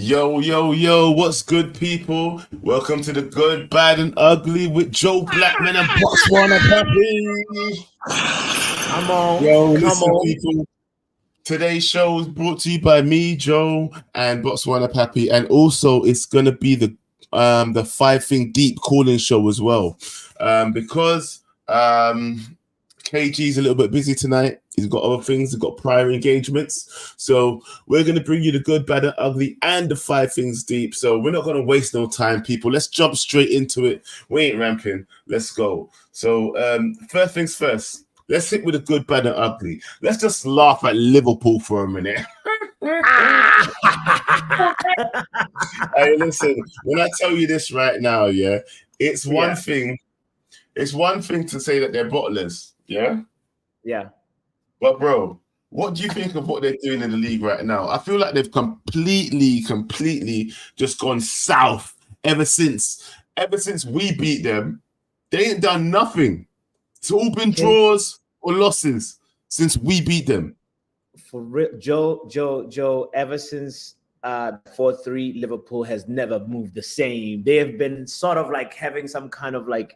Yo, yo, yo, what's good, people? Welcome to the Good, Bad, and Ugly with Joe Blackman and botswanapapi. Come on, Yo, come listen, on. people. Today's show is brought to you by me, Joe, and botswanapapi, and also it's gonna be the Five Thing Deep calling show as well, because KG's a little bit busy tonight. He's got other things. He's got prior engagements. So we're going to bring you the good, bad, and ugly and the five things deep. So we're not going to waste no time, people. Let's jump straight into it. We ain't ramping. Let's go. So first things first. Let's hit with the good, bad, and ugly. Let's just laugh at Liverpool for a minute. Hey, listen, when I tell you this right now, yeah, it's one thing. It's one thing to say that they're bottlers, yeah? Yeah. But bro, what do you think of what they're doing in the league right now? I feel like they've completely just gone south ever since we beat them. They ain't done nothing. It's all been draws or losses since we beat them. For real, Joe, ever since 4-3, Liverpool has never moved the same. They have been sort of like having some kind of like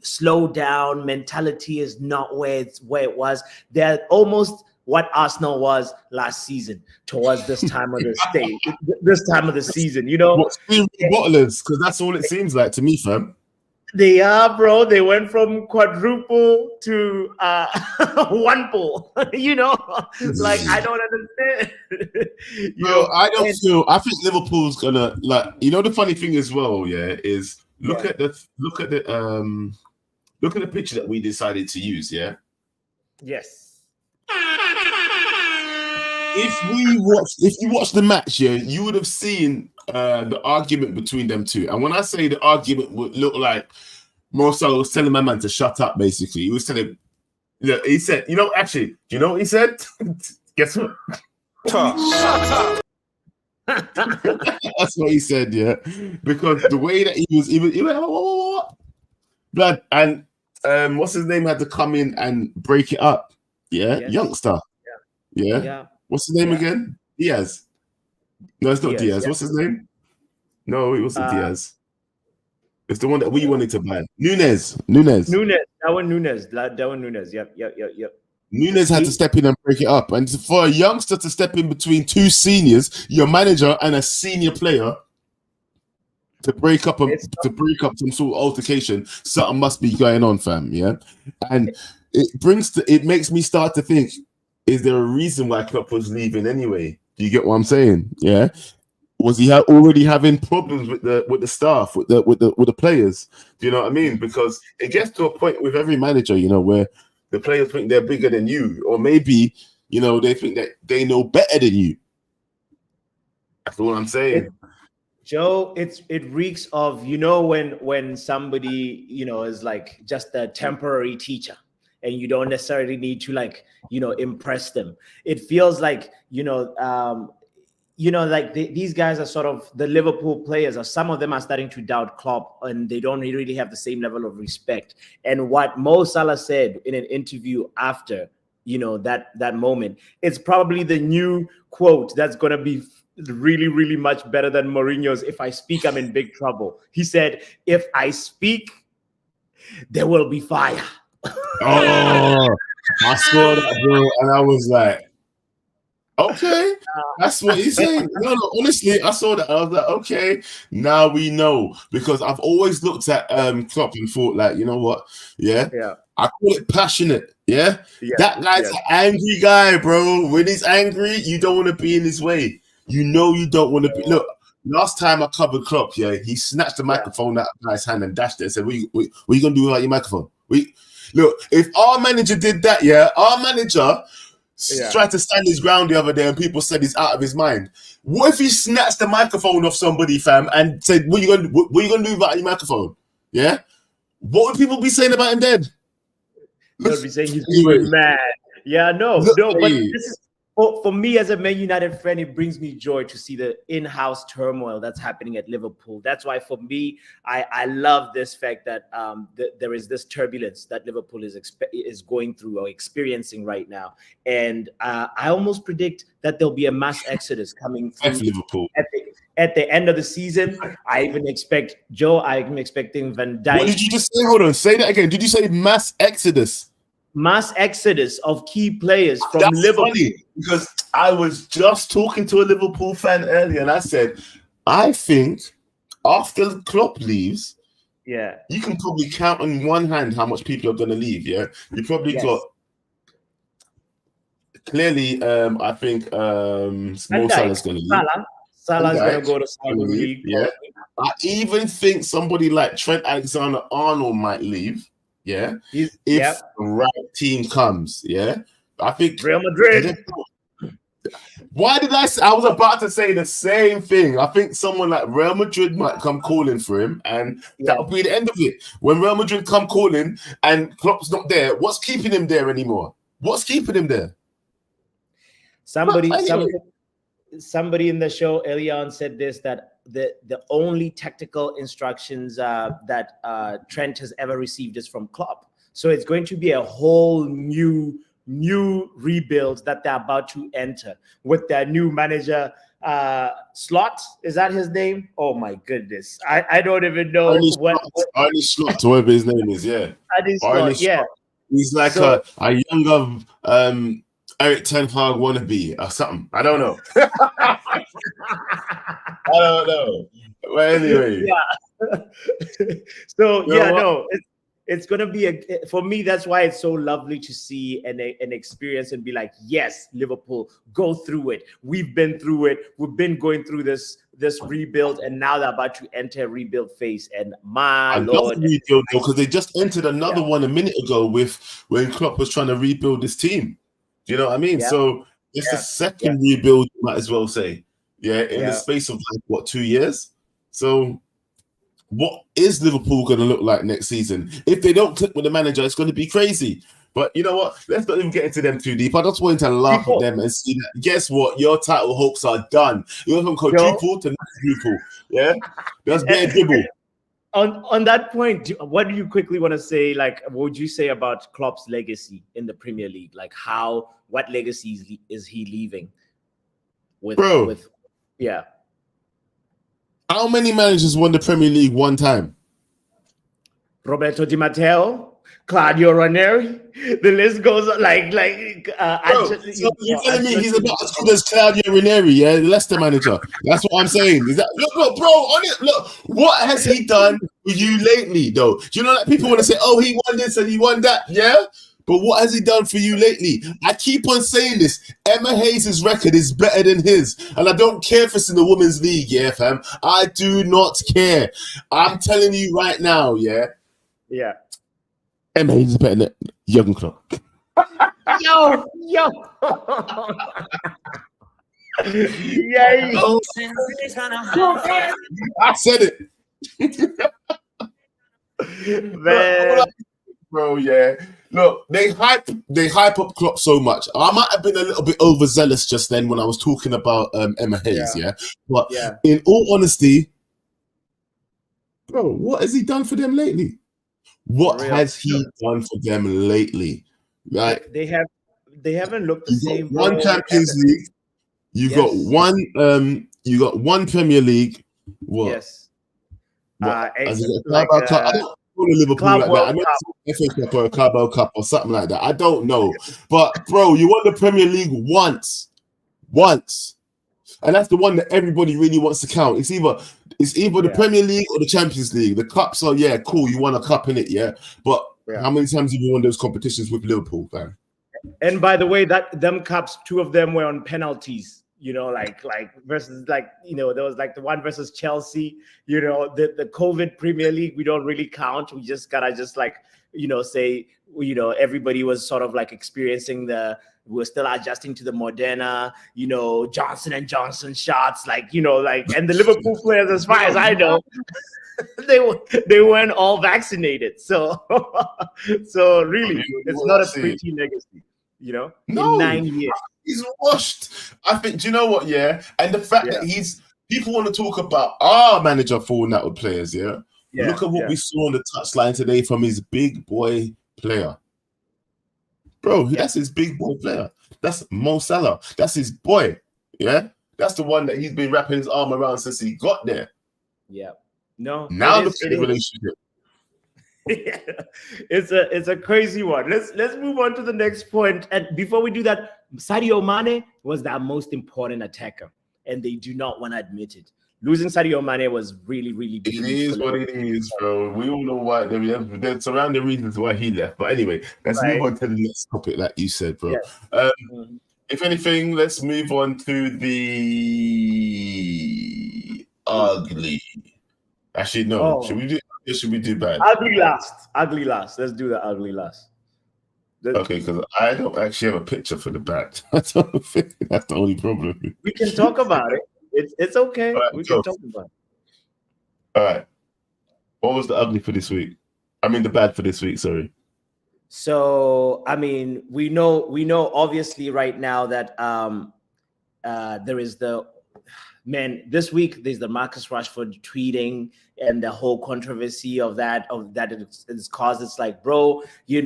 slow down mentality is not where it was. They're almost what Arsenal was last season towards this time of the season, you know. Bottlers, because that's all it seems like to me, fam. They are, bro. They went from quadruple to one pool. You know, like I don't understand. I think Liverpool's gonna the funny thing as well, yeah, is look at the picture that we decided to use, yeah. Yes. If you watch the match, yeah, you would have seen the argument between them two. And when I say the argument would look like Mo Salah was telling my man to shut up, basically. He was telling he said, do you know what he said? Guess what? Shut up. That's what he said, yeah. Because the way that he went, what? Blood, and what's his name had to come in and break it up. Yeah, yes. Youngster. Yeah. What's his name again? Diaz. No, it's not Diaz. What's his name? No, it wasn't Diaz. It's the one that we wanted to buy. Nunes. Darwin Nunes. Yep. Nunes had to step in and break it up. And for a youngster to step in between two seniors, your manager and a senior player, to break up some sort of altercation, something must be going on, fam. Yeah. And it makes me start to think, is there a reason why Klopp was leaving anyway? Do you get what I'm saying? Yeah. Was he already having problems with the staff, with the players? Do you know what I mean? Because it gets to a point with every manager, where the players think they're bigger than you, or maybe they think that they know better than you. That's all I'm saying. Joe, it reeks of when somebody is like just a temporary teacher, and you don't necessarily need to impress them. It feels like these guys are sort of the Liverpool players, or some of them are starting to doubt Klopp, and they don't really have the same level of respect. And what Mo Salah said in an interview after, that moment, it's probably the new quote that's going to be really, really much better than Mourinho's. If I speak, I'm in big trouble. He said, if I speak, there will be fire. Oh, I saw that, bro, and I was like, okay, that's what he's saying. No, honestly, I saw that. I was like, okay, now we know. Because I've always looked at Klopp and thought, like, you know what? Yeah. I call it passionate. Yeah. That guy's an angry guy, bro. When he's angry, you don't want to be in his way. You don't want to be. Look, last time I covered Klopp, he snatched the microphone out of the guy's hand and dashed it and said, what are you going to do without your microphone? Look, if our manager did that, our manager tried to stand his ground the other day and people said he's out of his mind. What if he snatched the microphone off somebody, fam, and said, what are you going to do about your microphone? Yeah? What would people be saying about him then? They'll be saying he's mad. Yeah, no, but For me as a Man United fan, it brings me joy to see the in-house turmoil that's happening at Liverpool. That's why for me, I love this fact that there is this turbulence that Liverpool is going through or experiencing right now. And I almost predict that there'll be a mass exodus coming through Liverpool. At the end of the season. I'm expecting Van Dijk. What did you just say? Hold on, say that again. Did you say mass exodus? Mass exodus of key players from That's Liverpool. funny, because I was just talking to a Liverpool fan earlier, and I said, I think after Klopp leaves, yeah, you can probably count on one hand how much people are going to leave. Yeah, you probably got clearly. I think Mo Salah's going to leave. Salah's going to go to Saudi League. Yeah, I even think somebody like Trent Alexander-Arnold might leave. Yeah, if the right team comes, yeah, I think Real Madrid. Why did I say? I was about to say the same thing. I think someone like Real Madrid might come calling for him, and that'll be the end of it. When Real Madrid come calling and Klopp's not there, what's keeping him there anymore? What's keeping him there? Somebody in the show earlier on said this, that the only tactical instructions that Trent has ever received is from Klopp. So it's going to be a whole new rebuild that they're about to enter with their new manager. Slot, is that his name? Oh my goodness, I don't even know Arne Slot, whatever his name is. Yeah, Arne Slot. Yeah, he's like a younger eriktenhag wannabe or something. I don't know. I don't know. But anyway, it's going to be for me. That's why it's so lovely to see an experience and be like, yes, Liverpool, go through it. We've been through it. We've been going through this rebuild, and now they're about to enter a rebuild phase. And my Lord, rebuild, because they just entered another one a minute ago when Klopp was trying to rebuild this team. Do you know what I mean? Yeah. So it's the second rebuild, you might as well say. Yeah, in the space of 2 years. So what is Liverpool going to look like next season? If they don't click with the manager, it's going to be crazy. But you know what? Let's not even get into them too deep. I just wanted to laugh at them and see that. Guess what? Your title hopes are done. You went from quadruple to quadruple. Yeah, that's bare dribble. On that point, what do you quickly want to say? Like, what would you say about Klopp's legacy in the Premier League? Like, what legacy is he leaving? How many managers won the Premier League one time? Roberto Di Matteo, Claudio Ranieri. The list goes on, like. So you're telling me he's about as good as Claudio Ranieri, yeah, the Leicester manager? That's what I'm saying. Is that look, bro? On it, look. What has he done for you lately, though? Do you know that people want to say, "Oh, he won this and he won that"? Yeah. But what has he done for you lately? I keep on saying this. Emma Hayes' record is better than his. And I don't care if it's in the women's league, yeah, fam. I do not care. I'm telling you right now, yeah. Yeah. Emma Hayes is better than Jurgen Klopp. Yo. Yeah. I said it. Man. Bro, yeah. Look, they hype up Klopp so much. I might have been a little bit overzealous just then when I was talking about Emma Hayes, yeah. But in all honesty, bro, what has he done for them lately? What has he done for them lately? Like they haven't looked the same. One Champions League, you got one Premier League. What? Yes. Liverpool like that. I mean, FA Cup or a Carabao Cup or something like that. I don't know, but bro, you won the Premier League once, and that's the one that everybody really wants to count. It's either the Premier League or the Champions League. The cups are cool. You won a cup in it, but how many times have you won those competitions with Liverpool, man? And by the way, them cups, 2 of them were on penalties. You know, like versus there was like the one versus Chelsea. You know, the COVID Premier League we don't really count. We just gotta say everybody was sort of like experiencing we're still adjusting to the Moderna, Johnson and Johnson shots, and the Liverpool players, as far as I know, they weren't all vaccinated. So really, it's not a pretty legacy. No. In 9 years. He's washed. I think. Do you know what? Yeah, and the fact that people want to talk about our manager falling out with players. Yeah, look at what we saw on the touchline today from his big boy player. Bro, that's his big boy player. That's Mo Salah. That's his boy. Yeah, that's the one that he's been wrapping his arm around since he got there. Yeah. No. Now look at the relationship. It's a crazy one. Let's move on to the next point. And before we do that, Sadio Mane was the most important attacker, and they do not want to admit it. Losing Sadio Mane was really, really big. It is what it is, bro. We all know why. There's surrounding reasons why he left. But anyway, let's move on to the next topic, like you said, bro. Yeah. If anything, let's move on to the ugly. Actually, no. Should we do bad? Ugly last. Ugly last. Let's do the ugly last. Okay, because I don't actually have a picture for the bad. That's the only problem. We can talk about it. It's okay. Right, we can talk about it. All right. What was the ugly for this week? I mean, the bad for this week. Sorry. So, I mean, we know obviously right now that there is this week there's the Marcus Rashford tweeting and the whole controversy of that it's caused. It's like, bro, him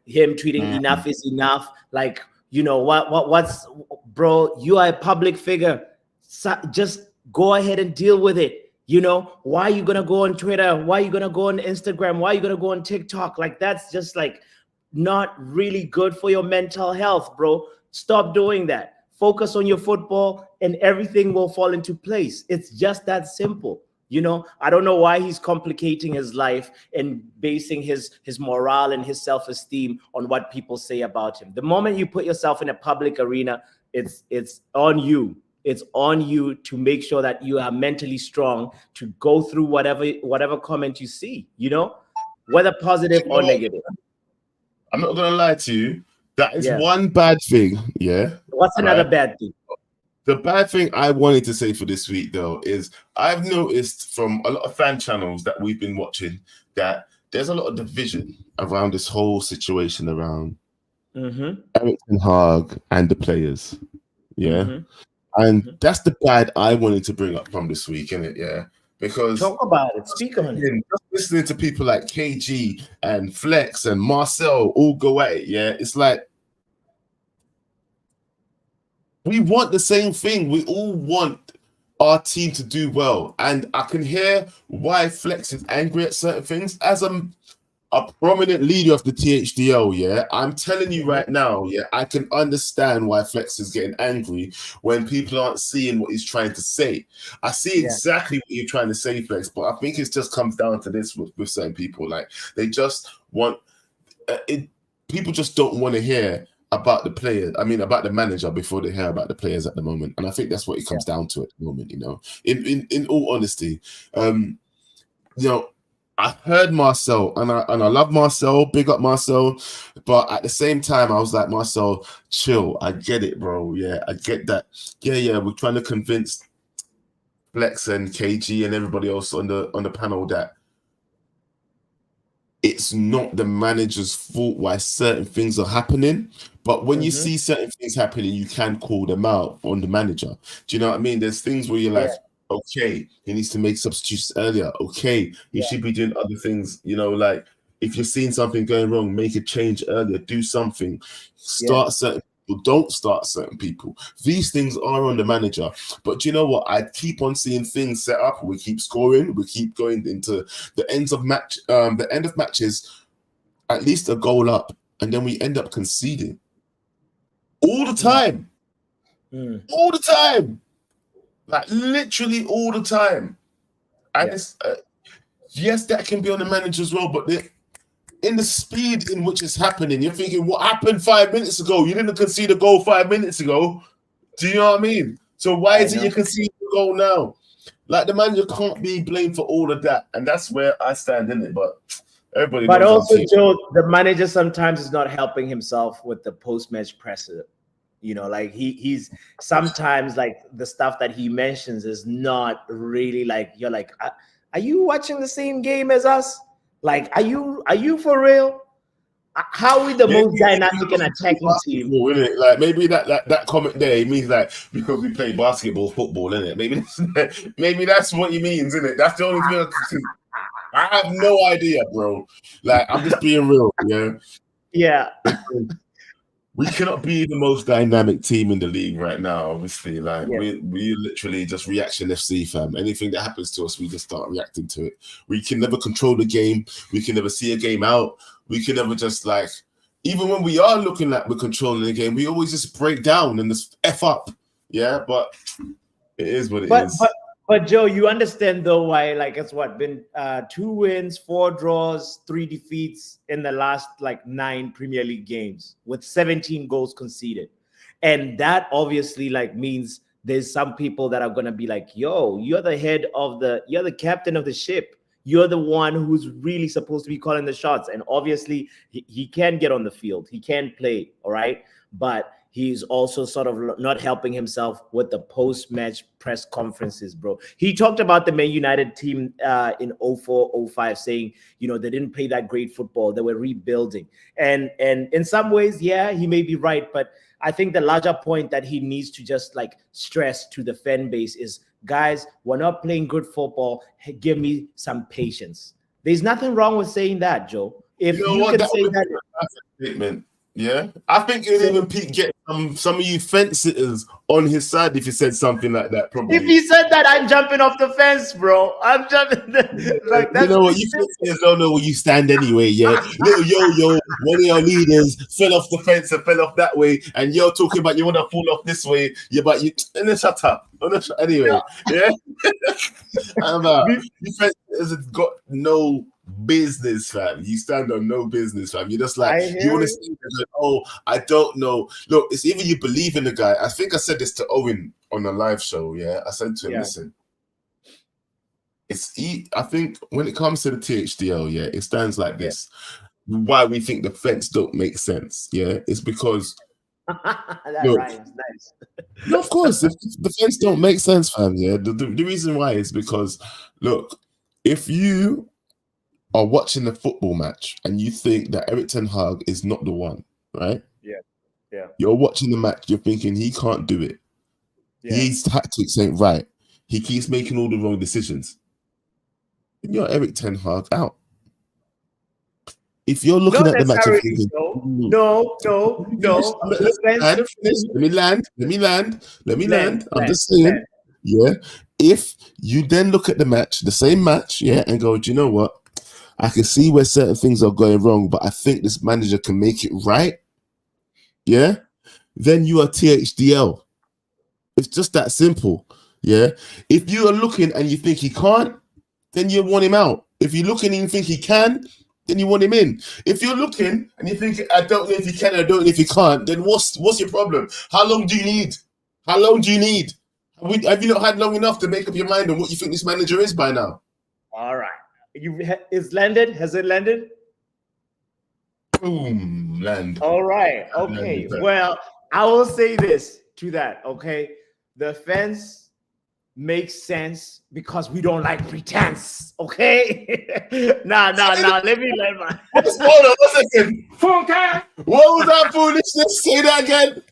tweeting enough is enough. Like, what's bro, you are a public figure. So just go ahead and deal with it. Why are you gonna go on Twitter? Why are you gonna go on Instagram? Why are you gonna go on TikTok? Like, that's just like not really good for your mental health, bro. Stop doing that. Focus on your football and everything will fall into place. It's just that simple. I don't know why he's complicating his life and basing his morale and his self-esteem on what people say about him. The moment you put yourself in a public arena, it's on you. It's on you to make sure that you are mentally strong to go through whatever comment you see, whether positive or negative. I'm not going to lie to you. That is one bad thing. Yeah. What's another bad thing? The bad thing I wanted to say for this week, though, is I've noticed from a lot of fan channels that we've been watching that there's a lot of division around this whole situation around eriktenhag and the players. Yeah. And that's the bad I wanted to bring up from this week, innit? Yeah. Because talk about it, speak on it. Just listening to people like KG and Flex and Marcel all go at it, yeah. It's like we want the same thing. We all want our team to do well. And I can hear why Flex is angry at certain things. As a prominent leader of the THDL, yeah, I'm telling you right now, yeah, I can understand why Flex is getting angry when people aren't seeing what he's trying to say. I see exactly what you're trying to say, Flex, but I think it just comes down to this with certain people. Like, they just want people just don't want to hear about the players. I mean, about the manager before they hear about the players at the moment. And I think that's what it comes down to at the moment, In all honesty, I heard Marcel, and I love Marcel, big up Marcel, but at the same time, I was like, Marcel, chill. I get it, bro. Yeah, I get that. Yeah, we're trying to convince Flex and KG and everybody else on the panel that it's not the manager's fault why certain things are happening. But when you see certain things happening, you can call them out on the manager. Do you know what I mean? There's things where you're like, okay, he needs to make substitutions earlier. Okay, he should be doing other things. Like if you're seeing something going wrong, make a change earlier. Do something. Start certain people. Don't start certain people. These things are on the manager. But do you know what? I keep on seeing things set up. We keep scoring. We keep going into the end of matches, at least a goal up, and then we end up conceding all the time. All the time. Like literally all the time. And it's yes, that can be on the manager as well, but in the speed in which it's happening, you're thinking, what happened 5 minutes ago? You didn't concede a goal 5 minutes ago. Do you know what I mean? So why is it you concede a goal now? Like, the manager can't be blamed for all of that. And that's where I stand in it. But everybody But also, Joe, the manager sometimes is not helping himself with the post-match presser. Like he's sometimes, like, the stuff that he mentions is not really like, you're like, are you watching the same game as us? Like, are you for real? How are we the most dynamic and attacking team? Innit? Like maybe that comment there, it means like because we play basketball, football, innit? Maybe that's what he means, innit? That's the only thing I have no idea, bro. Like I'm just being real, yeah. Yeah. We cannot be the most dynamic team in the league right now, obviously. Like Yeah. we literally just reaction FC, fam. Anything that happens to us, we just start reacting to it. We can never control the game. We can never see a game out. We can never just like, even when we are looking like we're controlling the game, we always just break down and just F up. Yeah, but it is what it is. But Joe, you understand though why, like, it's what been 2 wins, 4 draws, 3 defeats in the last like 9 Premier League games with 17 goals conceded. And that obviously like means there's some people that are gonna be like, yo, you're the captain of the ship. You're the one who's really supposed to be calling the shots. And obviously he can get on the field, he can play, all right. But he's also sort of not helping himself with the post-match press conferences, bro. He talked about the Man United team in 04-05 saying, you know, they didn't play that great football. They were rebuilding. And in some ways, yeah, he may be right. But I think the larger point that he needs to just like stress to the fan base is, guys, we're not playing good football. Hey, give me some patience. There's nothing wrong with saying that, Joe. If you can say that statement. Yeah, I think it would even get some of you fence sitters on his side if he said something like that. Probably. If he said that, I'm jumping off the fence, bro. I'm jumping. Like, you know what? You fence don't know where you stand anyway. Yeah, little yo, one of your leaders fell off the fence and fell off that way, and you're talking about you want to fall off this way. Yeah, but you and then shut up. Anyway, yeah. You fence sitters have got no business, fam. You stand on no business, fam. You're just like, you want to say, like, oh, I don't know. Look, it's either you believe in the guy. I think I said this to Owen on a live show. Yeah, I said to him, listen, I think when it comes to the THDL, yeah, it stands like this. Why we think the fence don't make sense, yeah, it's because that rhymes nice. No, of course, if the fence don't make sense, fam. Yeah, the reason why is because, look, if you are watching the football match and you think that Eriktenhag is not the one, right? Yeah. You're watching the match, you're thinking he can't do it. Yeah. His tactics ain't right. He keeps making all the wrong decisions. And you're Eriktenhag out. If you're looking at the match, thinking, no. Let me land. I'm just saying, yeah. If you then look at the match, the same match, yeah, and go, do you know what? I can see where certain things are going wrong, but I think this manager can make it right. Yeah. Then you are THDL. It's just that simple. Yeah. If you are looking and you think he can't, then you want him out. If you're looking and you think he can, then you want him in. If you're looking and you think, I don't know if he can, I don't know if he can't, then what's your problem? How long do you need? Have you not had long enough to make up your mind on what you think this manager is by now? All right. Has it landed? Boom, land. All right. Okay. Well, I will say this to that. Okay. The fence makes sense because we don't like pretense. Okay. Nah. Let me let my. Hold on 1 second. What was that foolishness? Say that again.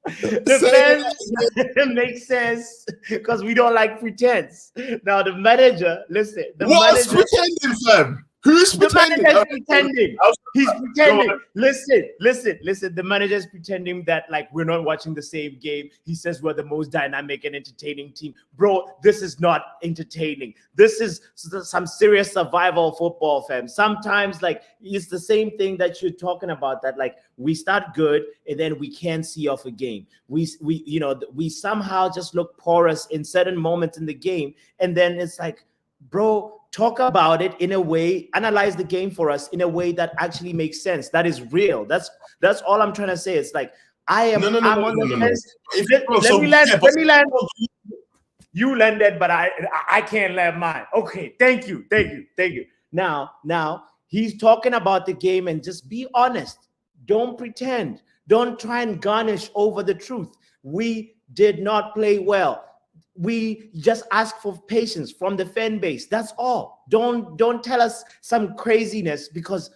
The fence makes sense because we don't like pretense. Now the manager, listen. What's pretending, fam? Who's pretending? The manager's pretending. He's pretending. Listen. The manager's pretending that like we're not watching the same game. He says we're the most dynamic and entertaining team. Bro, this is not entertaining. This is some serious survival football, fam. Sometimes like it's the same thing that you're talking about, that like we start good and then we can't see off a game. We somehow just look porous in certain moments in the game, and then it's like, bro, talk about it in a way, analyze the game for us in a way that actually makes sense. That is real. That's all I'm trying to say. It's like I'm on the fence. Let me land. You landed, but I can't land mine. Okay, thank you. Now he's talking about the game, and just be honest. Don't pretend. Don't try and garnish over the truth. We did not play well. We just ask for patience from the fan base. That's all. Don't tell us some craziness, because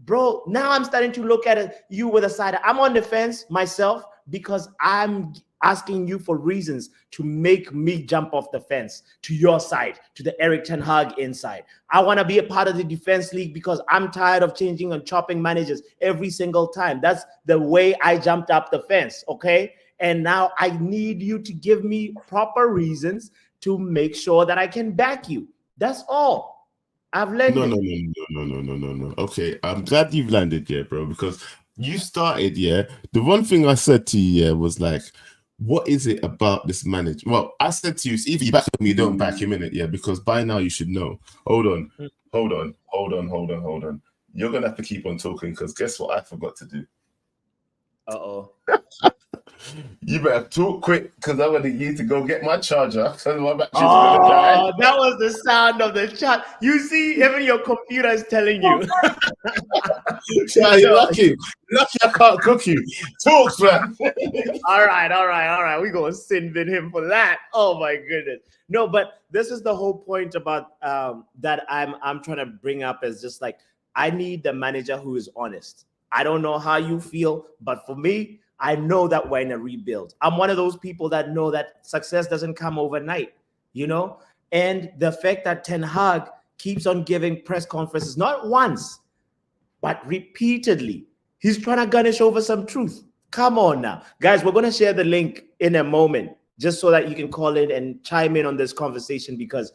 bro, now I'm starting to look at you with a side. I'm on the fence myself because I'm asking you for reasons to make me jump off the fence to your side, to the eriktenhag inside. I want to be a part of the defense league because I'm tired of changing and chopping managers every single time. That's the way I jumped up the fence, okay? And now I need you to give me proper reasons to make sure that I can back you. That's all. I've landed. No. Okay, I'm glad you've landed, yeah, bro, because you started, yeah. The one thing I said to you, yeah, was like, what is it about this manager? Well, I said to you, it's either you back him or you don't back him in it, yeah, because by now you should know. Hold on. You're going to have to keep on talking because guess what I forgot to do? Uh-oh. You better talk quick because I'm going to need to go get my charger. That was the sound of the chat. You see, even your computer is telling you. Yeah, you're lucky. Lucky I can't cook you. Talk, man. All right. We're going to sin with him for that. Oh, my goodness. No, but this is the whole point about that I'm trying to bring up is just like, I need the manager who is honest. I don't know how you feel, but for me, I know that we're in a rebuild. I'm one of those people that know that success doesn't come overnight, you know? And the fact that Ten Hag keeps on giving press conferences, not once, but repeatedly, he's trying to garnish over some truth. Come on now. Guys, we're going to share the link in a moment just so that you can call in and chime in on this conversation because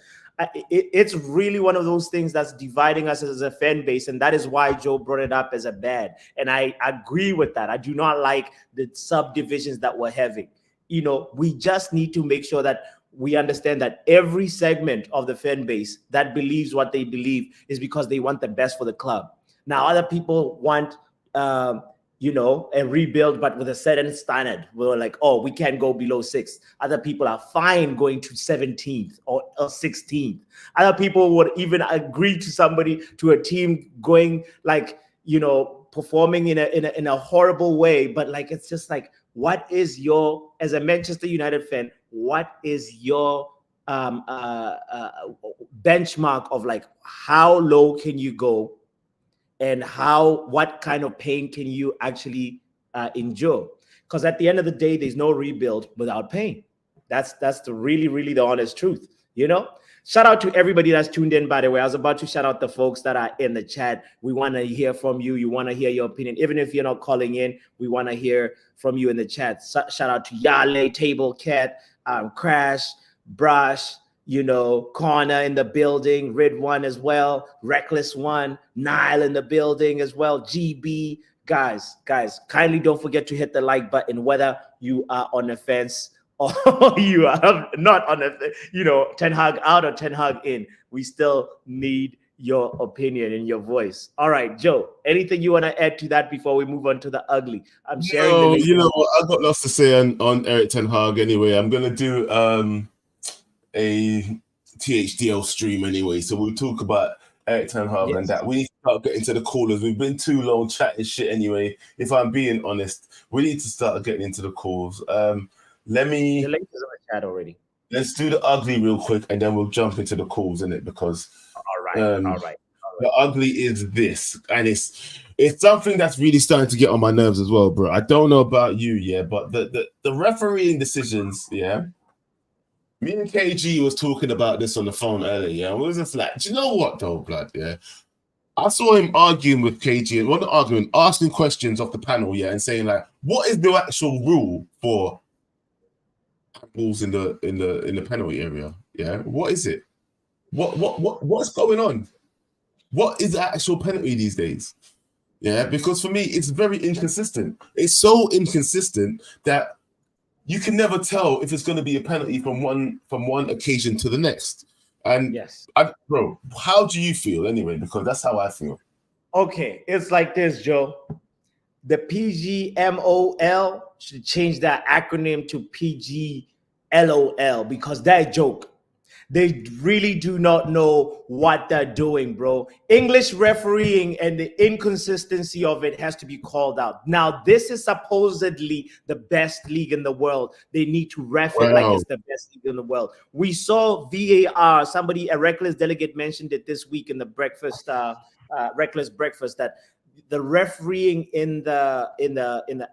it's really one of those things that's dividing us as a fan base, and that is why Joe brought it up as a bad. And I agree with that. I do not like the subdivisions that we're having. You know, we just need to make sure that we understand that every segment of the fan base that believes what they believe is because they want the best for the club. Now, other people want a rebuild, but with a certain standard. We're like, oh, we can't go below 6th. Other people are fine going to 17th or 16th. Other people would even agree to a team going like, performing in a horrible way. But like, it's just like, what is your, as a Manchester United fan, what is your benchmark of like, how low can you go? And what kind of pain can you actually endure? Because at the end of the day, there's no rebuild without pain. That's the really the honest truth, Shout out to everybody that's tuned in, by the way. I was about to shout out the folks that are in the chat. We want to hear from you. You want to hear your opinion. Even if you're not calling in, we want to hear from you in the chat. Shout out to Yale, Table Cat, Crash, Brush, Corner in the building, Red One as well, Reckless One, Nile in the building as well, GB. Guys, kindly don't forget to hit the like button, whether you are on the fence or you are not on the, Ten Hag out or Ten Hag in. We still need your opinion and your voice. All right, Joe, anything you want to add to that before we move on to the ugly? I'm sharing the link. You know what? I've got lots to say on Erik ten Hag anyway. I'm going to do a THDL stream anyway, so we'll talk about Erik ten Hag and that. We need to start getting to the callers. We've been too long chatting shit anyway. If I'm being honest, we need to start getting into the calls. The link is in the chat already. Let's do the ugly real quick, and then we'll jump into the calls, innit? Because all right. The ugly is this, and it's something that's really starting to get on my nerves as well, bro. I don't know about you, yeah, but the refereeing decisions, yeah. Me and KG was talking about this on the phone earlier, yeah. And we was just like, do you know what, though, blood, yeah? I saw him arguing with KG, and not arguing, asking questions off the panel, yeah, and saying like, what is the actual rule for balls in the penalty area? Yeah, what is it? What's going on? What is the actual penalty these days? Yeah, because for me, it's very inconsistent. It's so inconsistent that you can never tell if it's going to be a penalty from one occasion to the next. And yes, bro, how do you feel anyway? Because that's how I feel. Okay, it's like this, Joe. The PGMOL should change that acronym to PGLOL because they're a joke. They really do not know what they're doing, bro. English refereeing and the inconsistency of it has to be called out. Now, this is supposedly the best league in the world. They need to ref it like it's the best league in the world. We saw VAR. A reckless delegate mentioned it this week in the Reckless Breakfast that the refereeing in the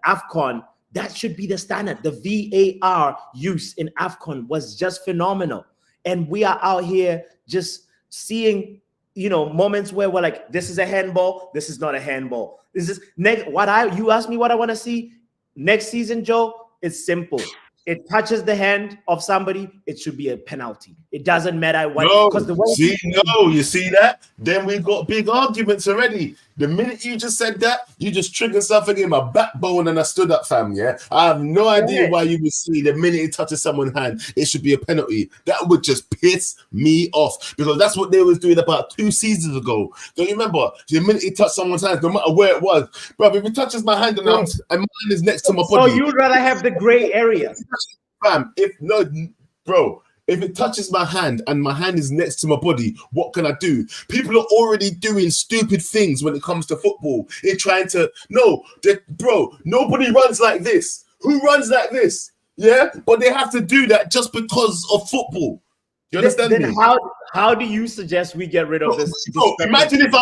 AFCON, that should be the standard. The VAR use in AFCON was just phenomenal. And we are out here just seeing, moments where we're like, this is a handball, this is not a handball. This is you ask me what I want to see next season, Joe. It's simple. It touches the hand of somebody, it should be a penalty. It doesn't matter what. Because you see that? Then we've got big arguments already. The minute you just said that, you just triggered something in my backbone and I stood up, fam. Yeah, I have no idea why you would see the minute it touches someone's hand, it should be a penalty. That would just piss me off because that's what they was doing about 2 seasons ago. Don't you remember? The minute it touched someone's hand, no matter where it was, bro. If it touches my hand and my hand is next to my body, so you'd rather have the gray area, fam? If it touches my hand and my hand is next to my body, what can I do? People are already doing stupid things when it comes to football. They're trying to, nobody runs like this. Who runs like this? Yeah, but they have to do that just because of football. You understand me? How do you suggest we get rid of this? Imagine if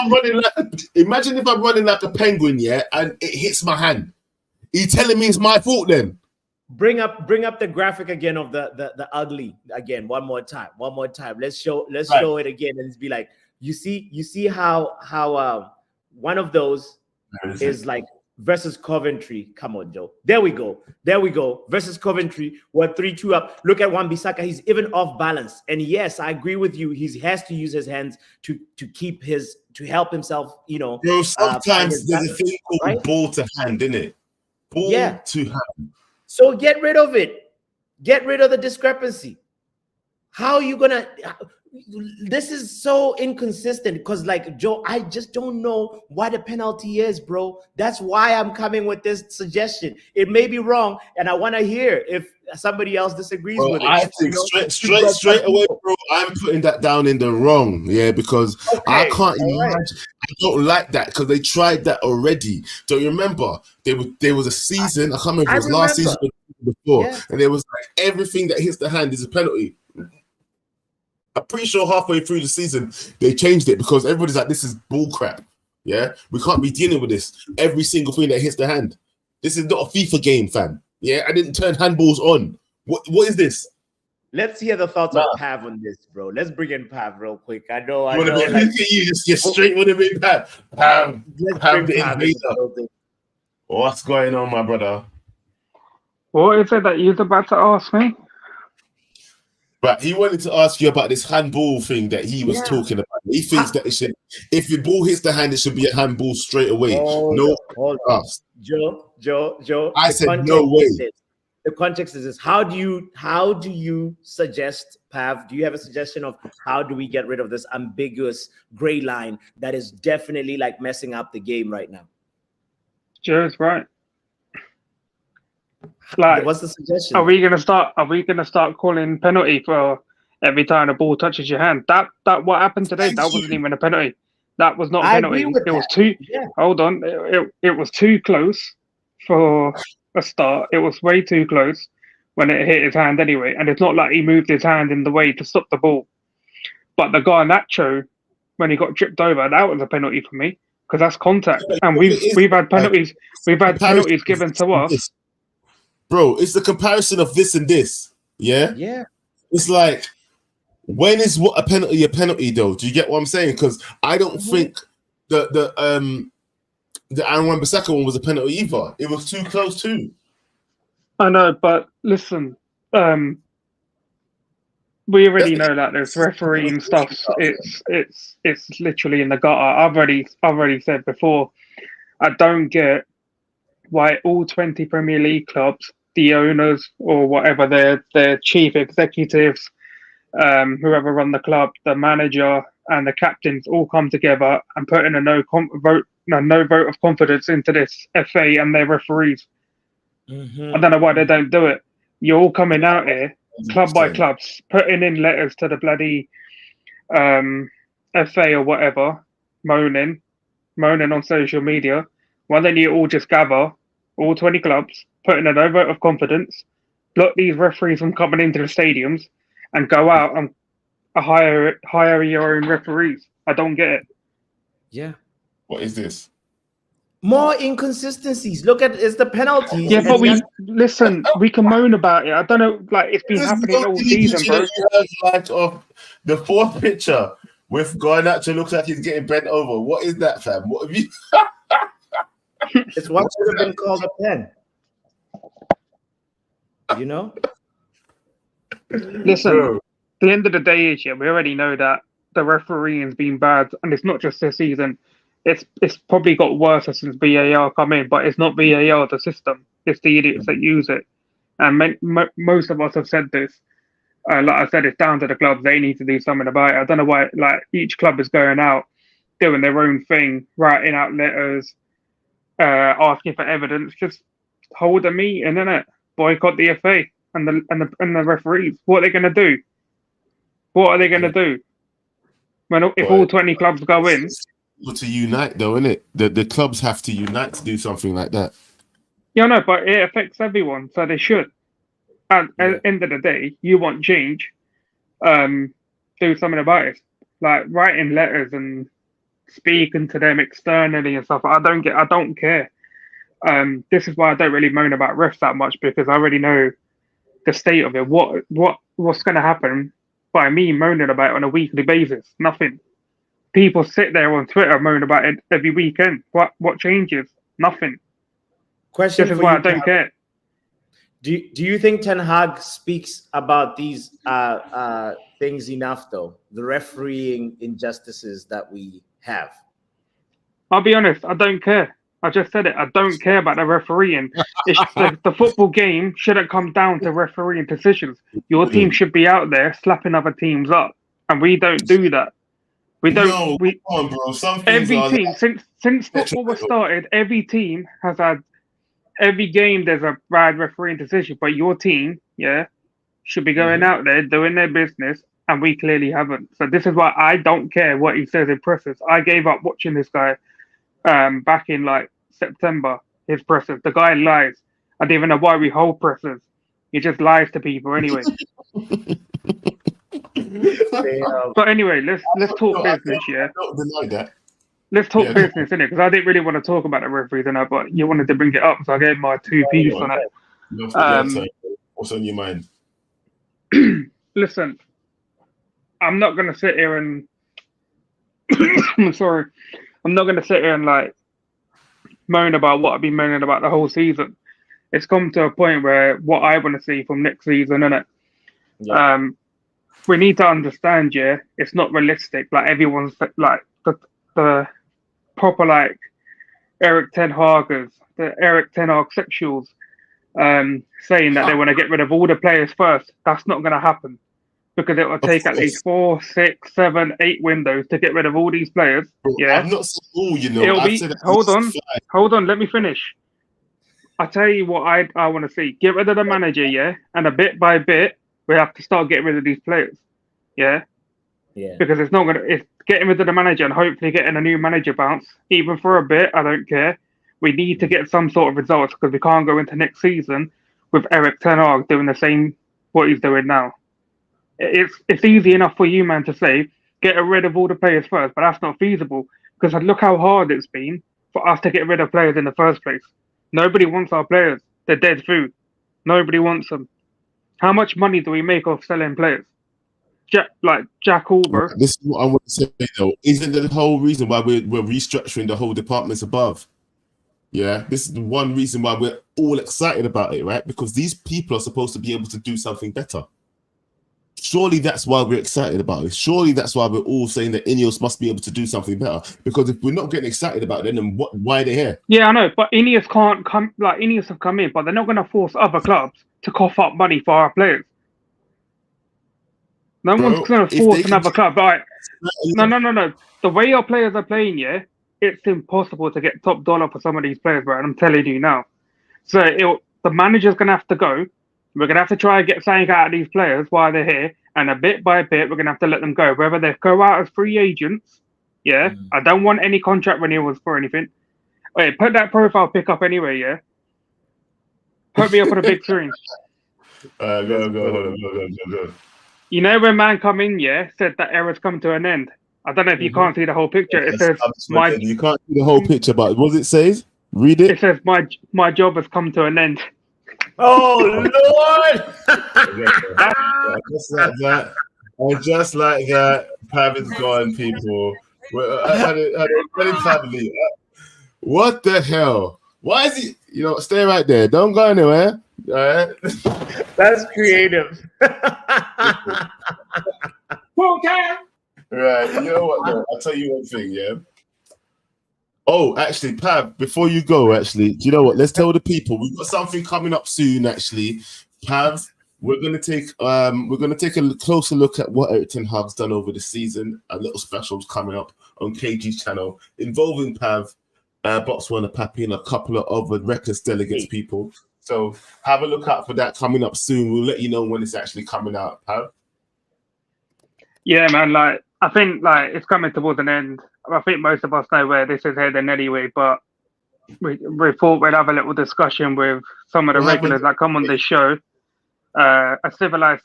I'm running like a penguin, yeah, and it hits my hand. Are you telling me it's my fault then? Bring up the graphic again of the ugly again one more time. Let's show it again and it's be like, you see how one of those is like versus Coventry. Come on, Joe. There we go. Versus Coventry. We're 3-2 up. Look at Wan-Bissaka. He's even off balance. And yes, I agree with you. He has to use his hands to help himself. Bro, sometimes there's a thing called ball to hand, isn't it? Ball to hand. So get rid of it. Get rid of the discrepancy. How are you gonna? This is so inconsistent because, like, Joe, I just don't know why the penalty is, bro. That's why I'm coming with this suggestion. It may be wrong, and I want to hear if somebody else disagrees with it. I think straight away, bro, I'm putting that down in the wrong, because I can't imagine. I don't like that because they tried that already. Don't you remember? There was a season, I can't remember if it was last season or before, and there was like everything that hits the hand is a penalty. I'm pretty sure halfway through the season they changed it because everybody's like, this is bull crap. Yeah, we can't be dealing with this. Every single thing that hits the hand. This is not a FIFA game, fam. Yeah, I didn't turn handballs on. What is this? Let's hear the thoughts of Pav on this, bro. Let's bring in Pav real quick. I know. Look at you, just get straight with it, Pav. Pav the invader. What's going on, my brother? What is it that you're about to ask me? But he wanted to ask you about this handball thing that he was talking about. He thinks that if the ball hits the hand, it should be a handball straight away. Hold on. Joe. I said no way. The context is this. How do you suggest, Pav? Do you have a suggestion of how do we get rid of this ambiguous gray line that is definitely like messing up the game right now? Joe's right. Like, what's the suggestion? Are we gonna start calling penalty for every time the ball touches your hand? That what happened today? That wasn't even a penalty. That was not a penalty. It was too. Yeah. Hold on. It was too close for a start. It was way too close when it hit his hand anyway. And it's not like he moved his hand in the way to stop the ball. But the guy Nacho, when he got tripped over, that was a penalty for me because that's contact. And we've had penalties. We've had penalties given to us. Bro, it's the comparison of this and this. Yeah? Yeah. It's like, when is what a penalty though? Do you get what I'm saying? Because I don't think the Aaron Wan-Bissaka one was a penalty either. It was too close too. I know, but listen, we already know that there's refereeing stuff. It's literally in the gutter. I've already said before, I don't get why all 20 Premier League clubs, the owners or whatever, their chief executives, whoever run the club, the manager and the captains all come together and put in a no vote of confidence into this FA and their referees. I don't know why they don't do it. You're all coming out here, club by club, putting in letters to the bloody FA or whatever, moaning on social media. Why don't you all just gather, all 20 clubs, put in a no vote of confidence, block these referees from coming into the stadiums, and go out and hire your own referees? I don't get it. Yeah. What is this? More inconsistencies. Look at it's the penalties. Yeah, but and listen. We can moan about it. I don't know. Like it's been This is happening the all only season, picture bro. that you have, like, of the fourth picture with Garnacho looks like he's getting bent over. What is that, fam? What have you? it's what should have been called a pen. You know? Listen, Bro. the end of the day is, yeah, we already know that the refereeing's been bad, and it's not just this season. It's probably got worse since VAR come in, but it's not VAR the system. It's the idiots that use it, and most of us have said this. Like I said, it's down to the clubs. They need to do something about it. I don't know why. Like each club is going out, doing their own thing, writing out letters, asking for evidence. Just hold a meeting, innit? Boycott the FA and the referees. What are they going to do? What are they going to do? If all 20 clubs go in, to unite, though, innit? The clubs have to unite to do something like that. yeah, no, but it affects everyone, so they should. And at the end of the day, you want change, do something about it, like writing letters and speaking to them externally and stuff. I don't care. This is why I don't really moan about refs that much, because I already know the state of it. What's going to happen by me moaning about it on a weekly basis? Nothing. People sit there on Twitter moan about it every weekend. What changes? Nothing. Question This is for why you, I don't care. Do you think Ten Hag speaks about these things enough, though? The refereeing injustices that we have. I'll be honest, I don't care. I just said it. I don't care about the refereeing. The football game shouldn't come down to refereeing decisions. Your team should be out there slapping other teams up, and we don't do that. We don't. No, we come on, bro. Some every things are team like, since football was started, every team has had every game. There's a bad refereeing decision, but your team, yeah, should be going out there doing their business, and we clearly haven't. So this is why I don't care what he says in presses. I gave up watching this guy back in like September. His presses, the guy lies. I don't even know why we hold presses. He just lies to people anyway. But anyway, let's talk business, yeah. I don't deny that. Let's talk business, innit? Because I didn't really want to talk about the referees and that, but you wanted to bring it up, so I gave my 2 piece on it. What's on your mind? Listen, I'm not gonna sit here and I'm sorry. I'm not gonna sit here and like moan about what I've been moaning about the whole season. It's come to a point where what I want to see from next season, innit? Yeah. We need to understand, yeah, it's not realistic. Like everyone's like the proper like eriktenhagers, the eriktenhag sexuals, saying that they want to get rid of all the players first. That's not going to happen, because it will take at least 4, 6, 7, 8 windows to get rid of all these players. Yeah, I'm not saying all, you know. It'll be hold on, let me finish. I tell you what I want to see. Get rid of the manager, yeah, and a bit by bit we have to start getting rid of these players. Yeah. Because it's getting rid of the manager and hopefully getting a new manager bounce, even for a bit. I don't care. We need to get some sort of results, because we can't go into next season with eriktenhag doing the same what he's doing now. It's easy enough for you, man, to say get rid of all the players first, but that's not feasible, because look how hard it's been for us to get rid of players in the first place. Nobody wants our players. They're dead food. Nobody wants them. How much money do we make off selling players? Jack Hallbro. This is what I want to say, though. Isn't the whole reason why we're restructuring the whole departments above? Yeah, this is the one reason why we're all excited about it, right? Because these people are supposed to be able to do something better. Surely that's why we're excited about it. Surely that's why we're all saying that Ineos must be able to do something better. Because if we're not getting excited about it, then why are they here? Yeah, I know, but Ineos can't come. Like Ineos have come in, but they're not going to force other clubs to cough up money for our players. No one's going to force another club. Right? No. The way our players are playing, yeah, it's impossible to get top dollar for some of these players, bro. And I'm telling you now. So the manager's going to have to go. We're going to have to try and get something out of these players while they're here. And a bit by bit, we're going to have to let them go. Whether they go out as free agents, yeah. I don't want any contract renewals for anything. Wait, put that profile pic up anyway, yeah? Put me up on a big screen. Go. You know when man come in, yeah, said that era's come to an end. I don't know if you can't see the whole picture. It says you can't see the whole picture, but what does it say? Read It it. says my job has come to an end. Oh Lord! Just like that. And just like that, Pav is gone, people. Family. What the hell? Why is he? Stay right there. Don't go anywhere. All right. That's creative. Right. You know what, though? I'll tell you one thing, yeah? Oh, actually, Pav, before you go, do you know what? Let's tell the people we've got something coming up soon, actually. Pav, we're gonna take a closer look at what Eriktenhag's done over the season. A little specials coming up on KG's channel involving Pav, botswanapapi, and a couple of other Reckless Delegates people. So have a look out for that coming up soon. We'll let you know when it's actually coming out, Pav. Yeah, man. Like, I think like it's coming towards an end. I think most of us know where this is heading anyway, but we thought we'd have a little discussion with some of the regulars that come on this show. A civilized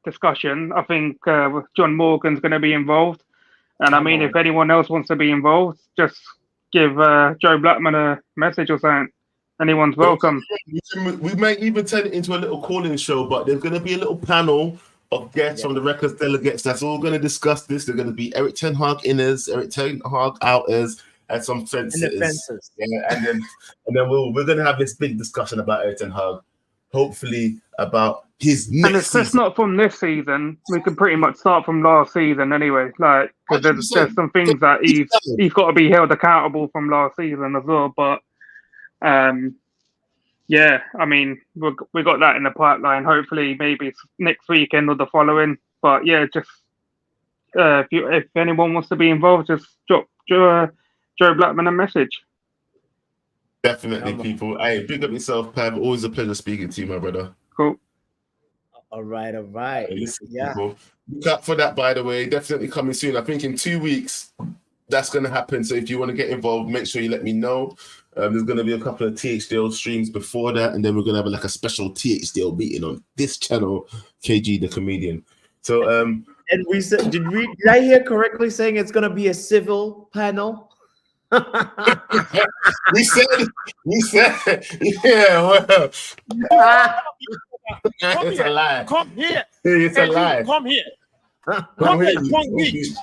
discussion. I think John Morgan's going to be involved. And I mean, if anyone else wants to be involved, just give Joe Blackman a message or something. Anyone's welcome. We may even turn it into a little calling show, but there's going to be a little panel of guests from the Records Delegates that's all going to discuss this. They're going to be eriktenhag inners, eriktenhag outers, and some fences. Yeah, and then we're going to have this big discussion about eriktenhag, hopefully about his next and it's just not from this season. We can pretty much start from last season anyway. Like, because there's some things that he's got to be held accountable from last season as well. But yeah, I mean, we got that in the pipeline. Hopefully, maybe it's next weekend or the following. But yeah, just if anyone wants to be involved, just drop Joe Blackman a message. Definitely, people. Hey, big up yourself, Pav. Always a pleasure speaking to you, my brother. Cool. All right. Hey, listen, people, look out for that, by the way. Definitely coming soon. I think in 2 weeks that's going to happen. So if you want to get involved, make sure you let me know. There's going to be a couple of THDL streams before that, and then we're going to have a special THDL meeting on this channel, KG the comedian. So and we said, did I hear correctly saying it's going to be a civil panel? we said, yeah, well. It's a lie. Come here. It's a lie. Come here. Come here.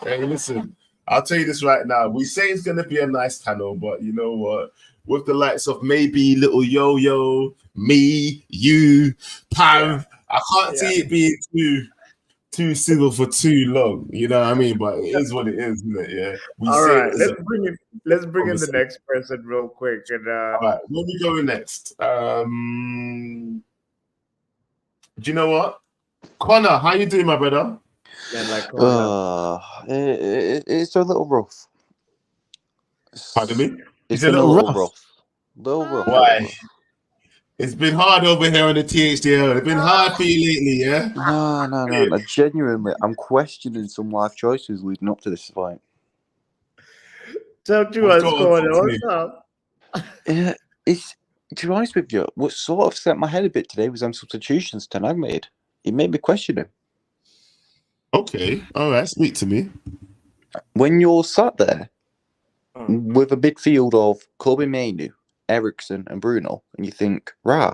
Hey, listen, I'll tell you this right now. We say it's going to be a nice panel, but you know what? With the likes of maybe little Yo-Yo, me, you, Pav, I can't see it being too civil for too long. You know what I mean? But it is what it is, isn't it? Yeah. All right. Let's bring in the next person real quick. And all right, where we going next? Do you know what? Connor, how you doing, my brother? It's a little rough. Pardon me? It's a little rough. Why? It's been hard over here on the THDL. It's been hard for you lately, yeah? No. Genuinely, I'm questioning some life choices leading up to this fight. Talk to us, Connor. What's up? To be honest with you, what sort of set my head a bit today was them substitutions Ten Hag made. It made me question him. Okay, all right, speak to me. When you're sat there with a midfield of Kobe Mainu, Eriksen and Bruno, and you think, I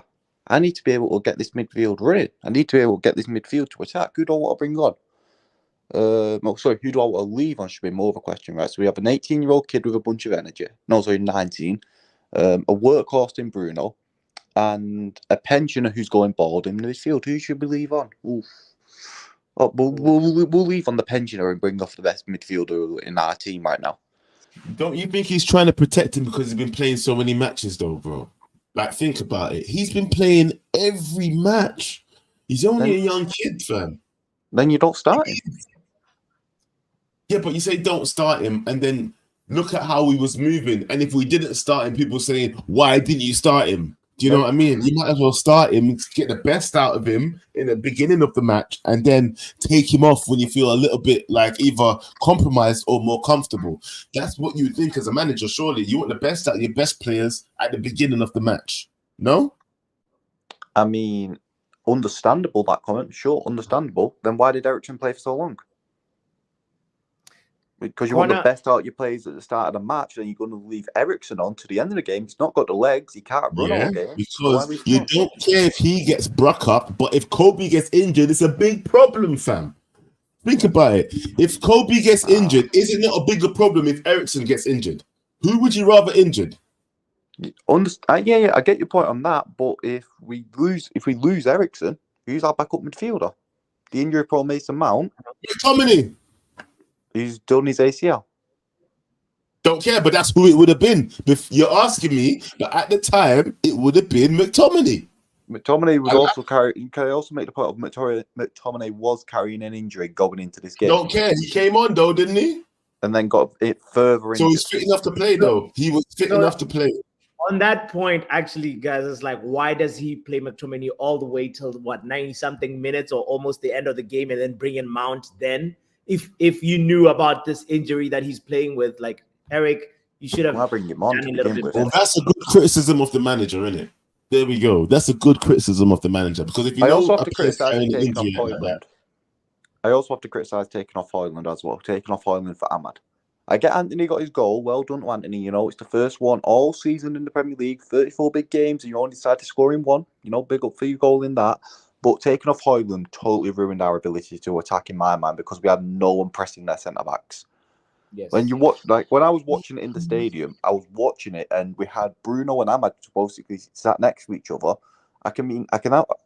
need to be able to get this midfield running. I need to be able to get this midfield to attack. Who do I want to bring on? Who do I want to leave on should be more of a question, right? So we have an 18-year-old kid with a bunch of energy. 19. A workhorse in Bruno, and a pensioner who's going bald in the midfield. Who should we leave on? Oof. Oh, we'll leave on the pensioner and bring off the best midfielder in our team right now. Don't you think he's trying to protect him because he's been playing so many matches, though, bro? Like, think about it. He's been playing every match. He's only a young kid, fam. Then you don't start him. Yeah, but you say don't start him, and then look at how he was moving. And if we didn't start him, people saying, why didn't you start him? Do you know what I mean? You might as well start him, get the best out of him in the beginning of the match, and then take him off when you feel a little bit like either compromised or more comfortable. That's what you think as a manager, surely. You want the best out of your best players at the beginning of the match. No? I mean, understandable, that comment. Sure, understandable. Then why did Eriksen play for so long? Because you want the Corner- best out of your players at the start of the match, then you're going to leave Eriksen on to the end of the game. He's not got the legs. He can't run all game. Because you don't care if he gets Brock up, but if Kobe gets injured, it's a big problem, fam. Think about it. If Kobe gets injured, is it not a bigger problem if Eriksen gets injured? Who would you rather injured? Yeah, I get your point on that. But if we lose Eriksen, who's our backup midfielder? The injury prone Mason Mount. McTominay. Who's done his ACL. Don't care, but that's who it would have been. If you're asking me, but at the time, it would have been McTominay. McTominay was also carrying. Can I also make the point of McTominay was carrying an injury going into this game? Don't care. He came on though, didn't he? And then got it further. So he's fit enough to play though. He was fit enough to play. On that point, actually, guys, it's like, why does he play McTominay all the way till 90-something minutes or almost the end of the game, and then bring in Mount? Then, if you knew about this injury that he's playing with, like Erik, you should have bring him on. Well, that's a good criticism of the manager, isn't it? There we go. That's a good criticism of the manager, because if you also have to criticize taking off Haaland. I also have to criticize taking off Haaland as well. Taking off Haaland for Ahmad. I get Antony got his goal. Well done to Antony. You know, it's the first one all season in the Premier League. 34 big games, and you only decided to score in one. You know, big up for your goal in that. But taking off Haaland totally ruined our ability to attack in my mind, because we had no one pressing their centre backs. Yes. When you watch, like when I was watching it in the stadium, I was watching it, and we had Bruno and Ahmad basically sat next to each other. I can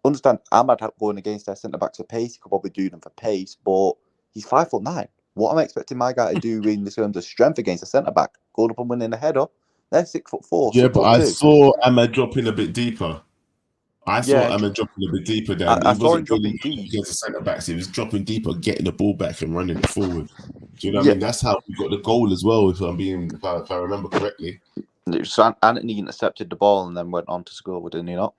understand Ahmad going against their centre backs for pace. He could probably do them for pace, but he's 5'9". What am I expecting my guy to do in terms of strength against a centre back? Going up and winning a header. They're 6'4". Yeah, but I saw Ahmad dropping a bit deeper. I saw Ahmad dropping a bit deeper down. I saw him dropping deep against the centre backs. He was dropping deeper, getting the ball back and running it forward. Do you know what I mean? That's how we got the goal as well. If I remember correctly. Antony intercepted the ball and then went on to score, didn't he not?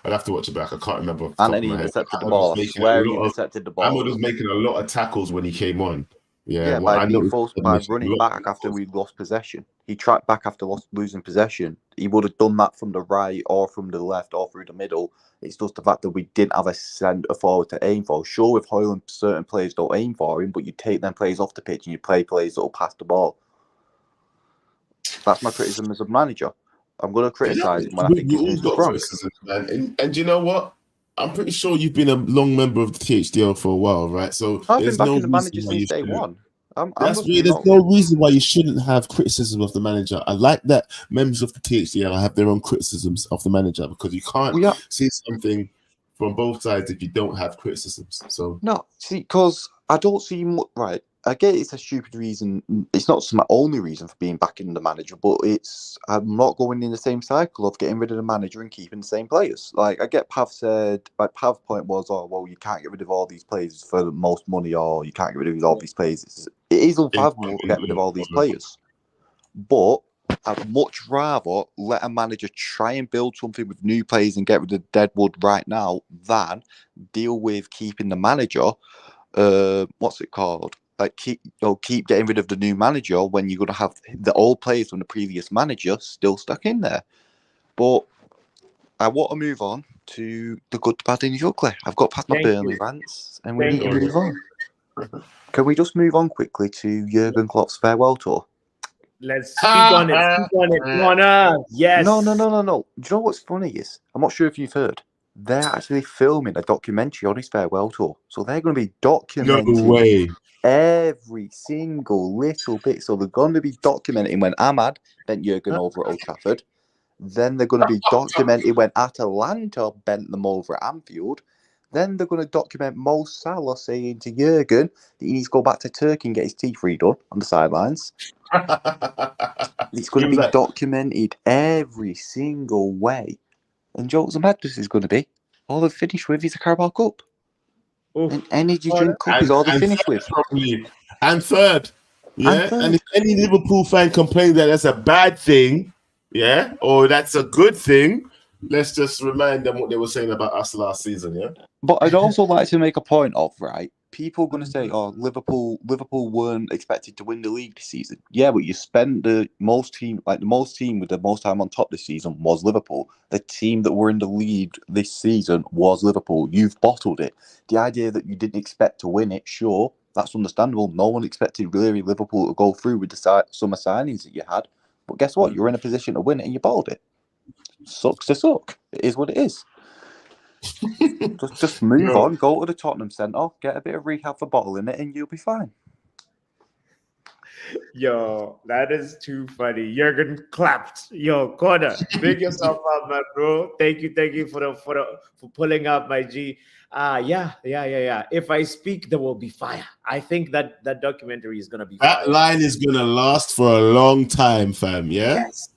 I'd have to watch it back. I can't remember. Antony intercepted the ball. I swear he intercepted the ball. Ahmad was making a lot of tackles when he came on. Yeah, by running back after we lost possession. He tracked back after losing possession. He would have done that from the right or from the left or through the middle. It's just the fact that we didn't have a centre forward to aim for. Sure, with Haaland, certain players don't aim for him, but you take them players off the pitch and you play players that will pass the ball. That's my criticism as a manager. I'm going to criticise him when I think he's got wrong. Man. And you know what? I'm pretty sure you've been a long member of the THDL for a while, right? So I've been backing the manager since day one. There's no reason why you shouldn't have criticism of the manager. I like that members of the THDL have their own criticisms of the manager, because you can't see something from both sides if you don't have criticisms. So no, see, because I don't see much. Right, I get it's a stupid reason. It's not my only reason for being backing the manager, but I'm not going in the same cycle of getting rid of the manager and keeping the same players. Like I get Pav's point was, oh well, you can't get rid of all these players for the most money, or you can't get rid of all these players. It is unfathomable to get rid of all these players, but I'd much rather let a manager try and build something with new players and get rid of deadwood right now than deal with keeping the manager. What's it called? Like keep getting rid of the new manager when you're going to have the old players from the previous manager still stuck in there. But I want to move on to the good, the bad, and the ugly. I've got past my Burnley rants, and we need to move on. Can we just move on quickly to Jurgen Klopp's farewell tour? Let's speak on it. Yes. No. Do you know what's funny is, I'm not sure if you've heard, they're actually filming a documentary on his farewell tour. So they're going to be documenting every single little bit. So they're going to be documenting when Ahmad bent Jurgen over at Old Trafford. Then they're going to be documenting when Atalanta bent them over at Anfield. Then they're going to document Mo Salah saying to Jurgen that he needs to go back to Turkey and get his teeth redone on the sidelines. It's going to be documented every single way. And Joe's madness is going to be all they finish with is a Carabao Cup. An energy drink cup is all they finish with. And third. Yeah. And if any Liverpool fan complains that that's a bad thing, yeah, or that's a good thing, let's just remind them what they were saying about us last season, yeah? But I'd also like to make a point of, right, people are going to say, oh, Liverpool weren't expected to win the league this season. Yeah, but you spent the most team with the most time on top this season was Liverpool. The team that were in the lead this season was Liverpool. You've bottled it. The idea that you didn't expect to win it, sure, That's understandable. No one expected really Liverpool to go through with the summer signings that you had. But guess what? You're in a position to win it and you balled it. Sucks to suck. It is what it is. Just move on, go to the Tottenham Centre, get a bit of rehab for bottling it, and you'll be fine. Yo, that is too funny. Jurgen clapped. Yo, corner, big yourself up, man, bro. Thank you for pulling up, my G. Yeah. If I speak, there will be fire. I think that documentary is gonna be that fire. line is gonna last for a long time, fam. Yeah. Yes.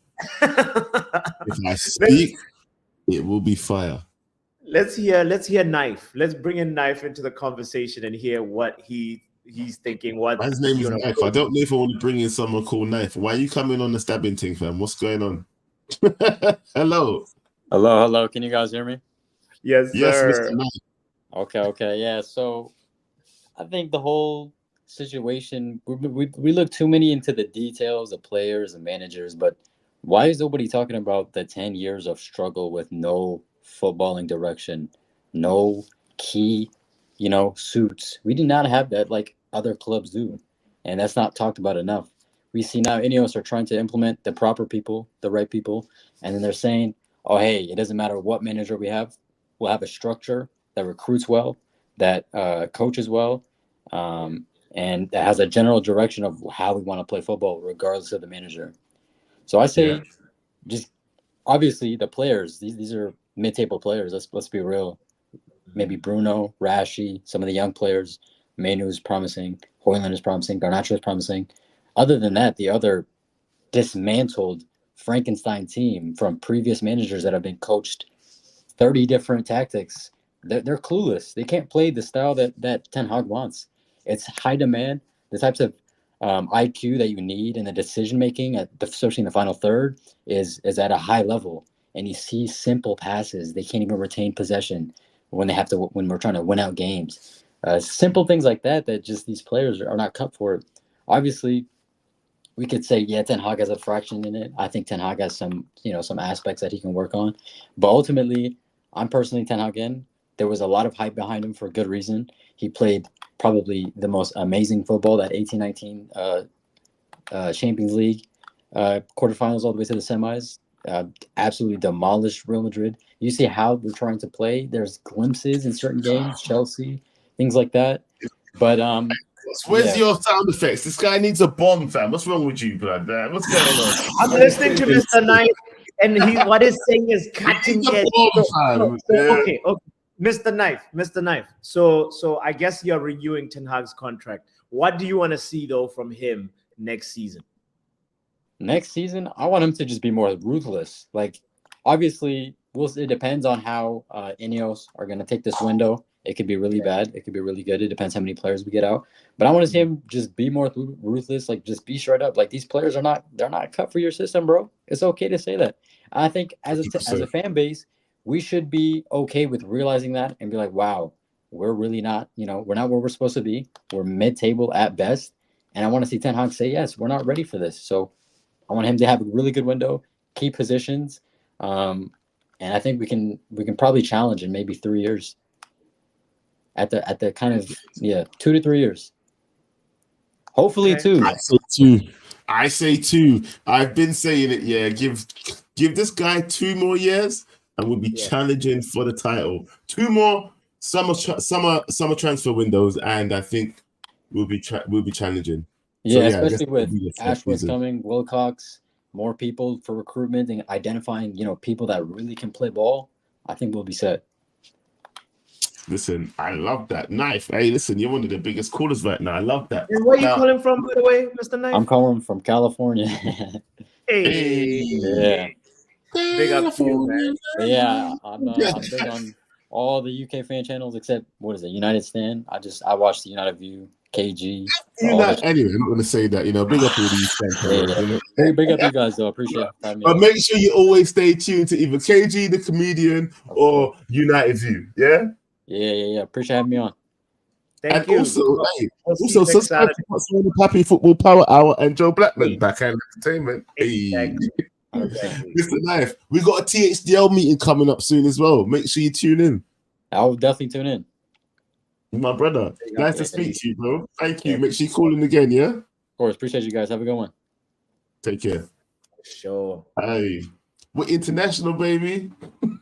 If I speak, it will be fire. Let's hear Knife. Let's bring in Knife into the conversation and hear what he's thinking. What Man's name is Knife. I don't know if I want to bring in someone called Knife. Why are you coming on the stabbing thing, fam? What's going on? Hello. Can you guys hear me? Yes, sir. Mr. Knife. Okay. Yeah. So I think the whole situation, we look too many into the details, the players and managers, but why is nobody talking about the 10 years of struggle with no footballing direction, no key, suits? We do not have that like other clubs do, and that's not talked about enough. We see now Ineos are trying to implement the proper people, the right people, and then they're saying, oh, hey, it doesn't matter what manager we have, we'll have a structure that recruits well, that coaches well, and that has a general direction of how we want to play football regardless of the manager. So I say just obviously the players, these are mid-table players. Let's be real. Maybe Bruno, Rashi, some of the young players. Manu is promising. Haaland is promising. Garnacho is promising. Other than that, the other dismantled Frankenstein team from previous managers that have been coached 30 different tactics, they're clueless. They can't play the style that Ten Hag wants. It's high demand. The types of IQ that you need in the decision making, especially in the final third, is at a high level. And you see simple passes. They can't even retain possession when we're trying to win out games. Simple things like that just these players are not cut for it. Obviously, we could say, Ten Hag has a fraction in it. I think Ten Hag has some aspects that he can work on. But ultimately, I'm personally Ten Hag in. There was a lot of hype behind him for good reason. He played probably the most amazing football, that 18-19 Champions League quarterfinals all the way to the semis. Absolutely demolished Real Madrid. You see how they're trying to play. There's glimpses in certain games, Chelsea, things like that. But where's your sound effects? This guy needs a bomb, fam. What's wrong with you, blood? What's going on? I'm listening to Mr. Knight, and what he's saying is cutting edge. Okay. Mr. Knife. So I guess you're renewing Ten Hag's contract. What do you want to see though from him next season? Next season, I want him to just be more ruthless. Like, obviously, it depends on how Ineos are going to take this window. It could be really bad. It could be really good. It depends how many players we get out. But I want to see him just be more ruthless. Like, just be straight up. Like, these players they're not cut for your system, bro. It's okay to say that. I think as a fan base, we should be okay with realizing that and be like, wow, we're really not, we're not where we're supposed to be. We're mid-table at best. And I want to see Ten Hag say, yes, we're not ready for this. So I want him to have a really good window, key positions. And I think we can probably challenge in maybe 3 years. At the kind of 2 to 3 years. Hopefully 2. I say 2. I've been saying it. Yeah, give this guy 2 more years, and we'll be challenging for the title. 2 more summer transfer windows, and I think we'll be challenging. Yeah, so, especially with Ashworth coming, Wilcox, more people for recruitment and identifying people that really can play ball. I think we'll be set. Listen, I love that. Knife. Hey, listen, you're one of the biggest callers right now. I love that. And where are you calling from, by the way, Mr. Knife? I'm calling from California. Hey. Yeah. Big up to you, man. But yeah, I'm big on all the UK fan channels except, United Stand. I watch the United View, KG. Anyway, I'm not going to say that. Big up all these fans. Hey, big up you guys, though. I appreciate it. But make sure you always stay tuned to either KG, the comedian, or United View. Yeah? Yeah. Appreciate having me on. Thank you. Also subscribe to botswanapapi Football Power Hour and Joe Blackman, Backhand Entertainment. Exactly. Mr. Knife, we got a THDL meeting coming up soon as well. Make sure you tune in. I will definitely tune in. My brother. Nice to speak to you, bro. Thank you. Yeah. Make sure you call in again, yeah? Of course. Appreciate you guys. Have a good one. Take care. Sure. Hey, we're international, baby.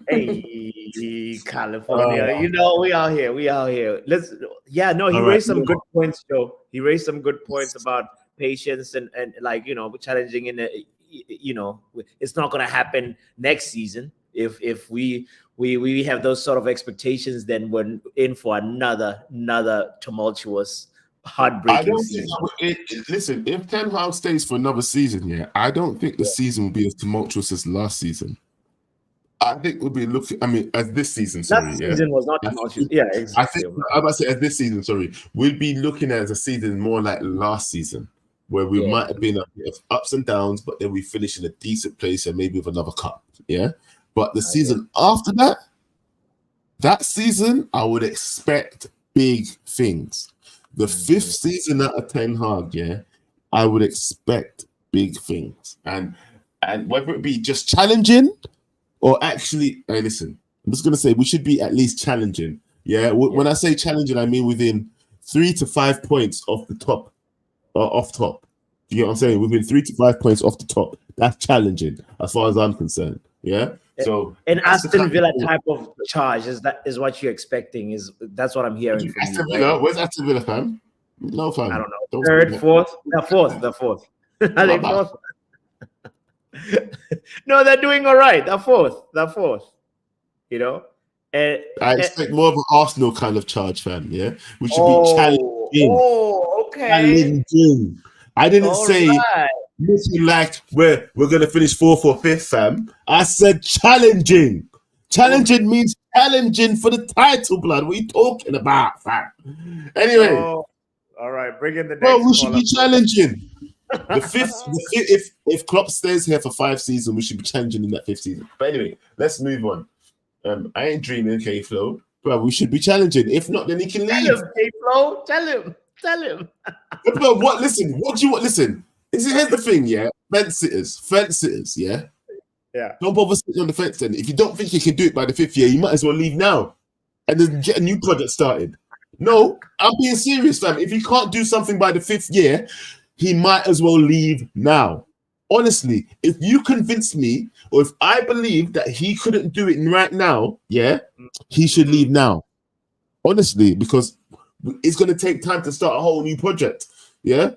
Hey, California. You know, we out here. We out here. He All raised some right. good points, Joe. He raised some good points about patience and like, you know, challenging in the, you know, it's not going to happen next season. If we have those sort of expectations, then we're in for another tumultuous, I heartbreaking don't season. think. Listen, if Ten Hag stays for another season, yeah, I don't think the season will be as tumultuous as last season. I think we'll be looking. I mean, as this season, sorry, Last yeah. season was not tumultuous. Yeah, I exactly. think I'm about to say as this season, sorry, we'll be looking at as a season more like last season, where we might have been a bit of ups and downs, but then we finish in a decent place and maybe with another cup, yeah. But the season after that season, I would expect big things. The fifth season out of Ten Hag, yeah, I would expect big things, and whether it be just challenging or actually, hey, listen, I'm just gonna say we should be at least challenging. Yeah, when I say challenging, I mean within 3 to 5 points off the top, off top. You get what I'm saying? Within 3 to 5 points off the top. That's challenging as far as I'm concerned. Yeah. So an Aston Villa type of charge is what you're expecting. That's what I'm hearing from Aston you. Villa, where's Aston Villa, fam? No, fam. I don't know. Don't Third, fourth, the fourth. Are they fourth? No, they're doing all right. The fourth. You know. I expect more of an Arsenal kind of charge, fam. Yeah, we should be challenging. Oh, okay. Challenging. I didn't say right. listen like we're gonna finish 4th or 5th, fam. I said challenging. Challenging means challenging for the title, blood. What are you talking about, fam? Anyway, all right, bring in the next. Well, we should be challenging. The fifth, if Klopp stays here for 5 seasons, we should be challenging in that 5th season. But anyway, let's move on. I ain't dreaming, K-Flow. But we should be challenging. If not, then he can leave. Tell him, K-Flow. Tell him. But what? Listen. What do you want? Listen. Here's the thing, yeah. Fence sitters, yeah. Yeah. Don't bother sitting on the fence. Then, if you don't think you can do it by the 5th year, you might as well leave now, and then get a new project started. No, I'm being serious, fam. If he can't do something by the 5th year, he might as well leave now. Honestly, if you convince me, or if I believe that he couldn't do it right now, yeah, he should leave now. Honestly, because it's going to take time to start a whole new project, yeah.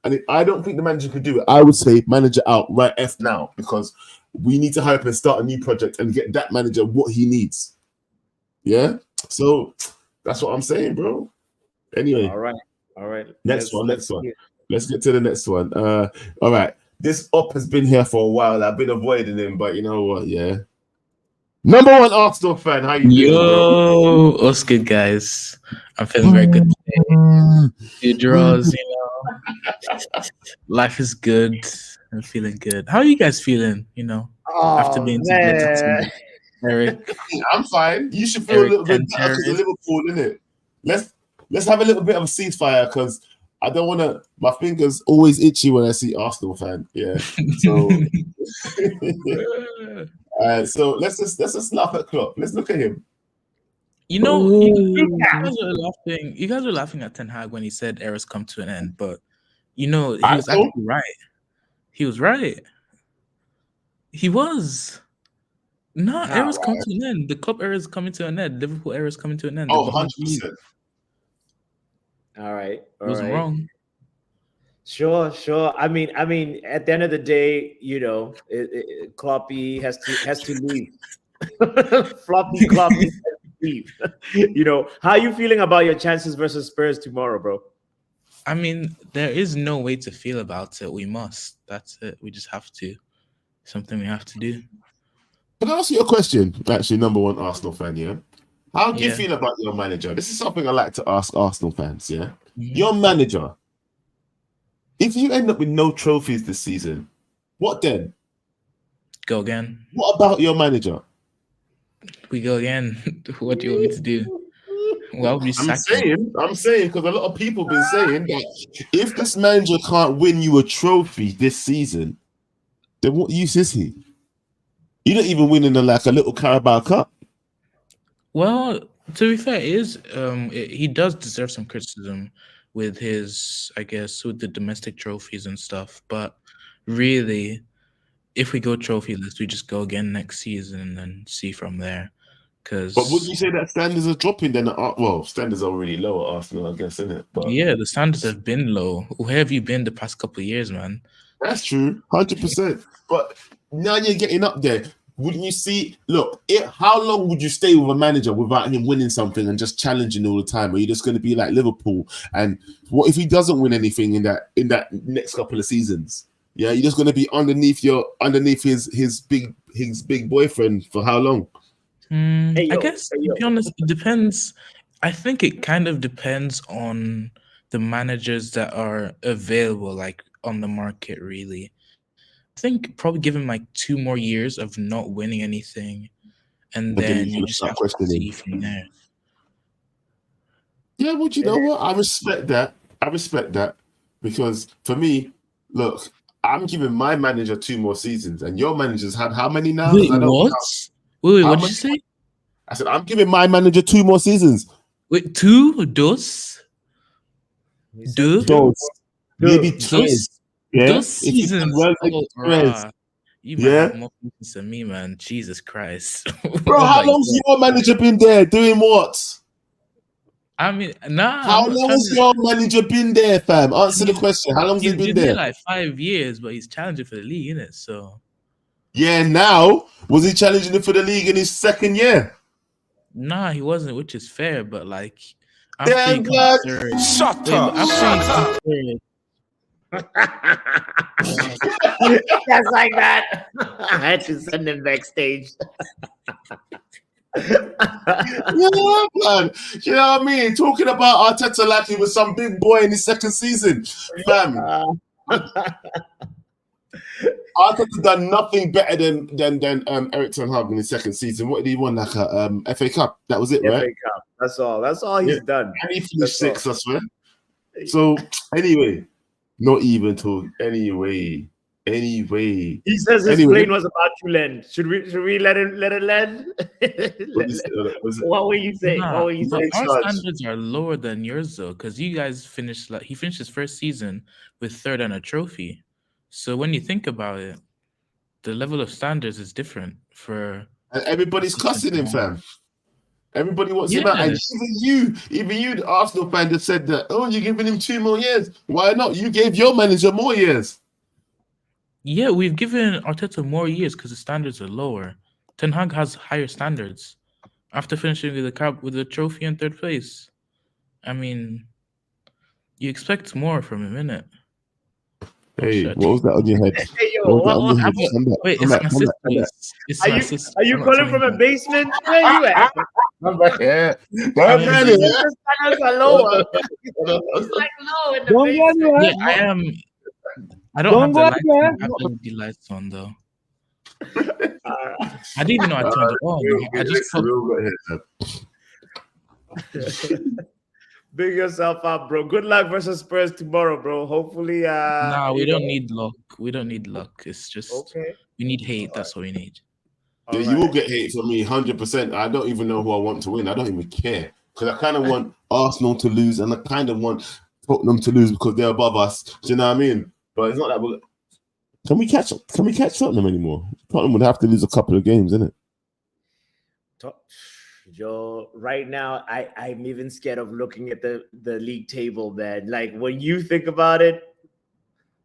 And if I don't think the manager could do it, I would say manager out right F now, because we need to hurry up and start a new project and get that manager what he needs. Yeah. So that's what I'm saying, bro. Anyway. All right. Next one. Let's get to the next one. All right. This op has been here for a while. I've been avoiding him, but you know what? Yeah. Number 1 Arsenal fan. How you doing, bro? What's good, guys? I'm feeling very good today. Few draws, you know. Life is good. I'm feeling good. How are you guys feeling? You know, after being subjected to Erik. I'm fine. You should feel a little bit better because of Liverpool, innit? Let's have a little bit of a ceasefire because I don't want to. My fingers always itchy when I see Arsenal fan. Yeah. So, so let's just laugh at Klopp. Let's look at him. You know, you guys were laughing at Ten Hag when he said eras come to an end, but you know, he was actually right. He was right. He was. No, eras come to an end. The Klopp era is coming to an end. Liverpool era is coming to an end. Oh, 100%. All right. He wasn't wrong. Sure. I mean, at the end of the day, you know, Kloppy has to leave. Floppy has to leave. You know, how are you feeling about your chances versus Spurs tomorrow, bro? I mean, there is no way to feel about it. We must. That's it. We just have to. Something we have to do. Can I ask you a question? Actually, number 1 Arsenal fan, yeah? How do you feel about your manager? This is something I like to ask Arsenal fans, yeah? Mm-hmm. Your manager, if you end up with no trophies this season, what then? Go again. What about your manager? We go again. What do you want me to do? Well, I'm saying, because a lot of people have been saying that if this manager can't win you a trophy this season, then what use is he? You're not even winning a little Carabao Cup. Well, to be fair, he does deserve some criticism with his, I guess, with the domestic trophies and stuff. But really, if we go trophyless, we just go again next season and then see from there. But would you say that standards are dropping then? Well, standards are really low at Arsenal, I guess, isn't it? But yeah, the standards have been low. Where have you been the past couple of years, man? that's true, 100%. But now you're getting up there. Wouldn't you see? Look, how long would you stay with a manager without him winning something and just challenging all the time? Are you just going to be like Liverpool? And what if he doesn't win anything in that next couple of seasons? Yeah, you're just going to be underneath his big boyfriend for how long? I guess, to be honest, it depends. I think it kind of depends on the managers that are available, like on the market, really. I think probably give him like 2 more years of not winning anything, and then you just have to see from there. Yeah, well, you know what? I respect that because for me, look, I'm giving my manager 2 more seasons, and your manager's had how many now? Wait, what? Wait, what did you say? I said I'm giving my manager 2 more seasons. Wait, 2? Dos? Maybe 3. Yeah, those seasons. You might have more patience than me, man. Jesus Christ, bro! How long's your manager been there doing what? I mean, nah. How long's your manager been there, fam? Answer the question. How long's he been there? Like 5 years, but he's challenging for the league, innit? So. Yeah. Now, was he challenging it for the league in his 2nd year? Nah, he wasn't, which is fair. But like, damn blood. Shut up. Just like that. I had to send him backstage. Yeah, man. You know what I mean? Talking about Arteta like he was some big boy in his 2nd season. Fam. Arteta done nothing better than eriktenhag in his 2nd season. What did he win? Like a FA Cup. That was it, right? FA Cup. That's all he's done. And he finished 6th, I swear. So anyway, not even to anyway. He says his plane was about to land. Should we let it land? What were you saying? Nah, our standards are lower than yours though, because you guys finished he finished his 1st season with 3rd and a trophy. So when you think about it, the level of standards is different for. And everybody's cussing him, fam. Everybody wants him out. And even you, the Arsenal fan, that said that, oh, you're giving him 2 more years. Why not? You gave your manager more years. Yeah, we've given Arteta more years because the standards are lower. Ten Hag has higher standards after finishing with the trophy in 3rd place. I mean, you expect more from him, innit? Hey, what was that on your head? Hey, yo, wait, it's my sister. Are you calling from a basement? Where are you at? I'm back here. The standards are lower. It's like low in the basement. Yeah, I am. I don't have the LED lights on though. I didn't even know I turned it on. I just Big yourself up, bro. Good luck versus Spurs tomorrow, bro. Hopefully, nah, we don't need luck. We don't need luck. It's just we need hate. That's what we need. Yeah, you will get hate from me, 100%. I don't even know who I want to win. I don't even care because I kind of want Arsenal to lose and I kind of want Tottenham to lose because they're above us. Do you know what I mean? But it's not that. Can we catch Tottenham anymore? Tottenham would have to lose a couple of games, isn't it? Joe, right now, I'm even scared of looking at the league table, man. Like when you think about it,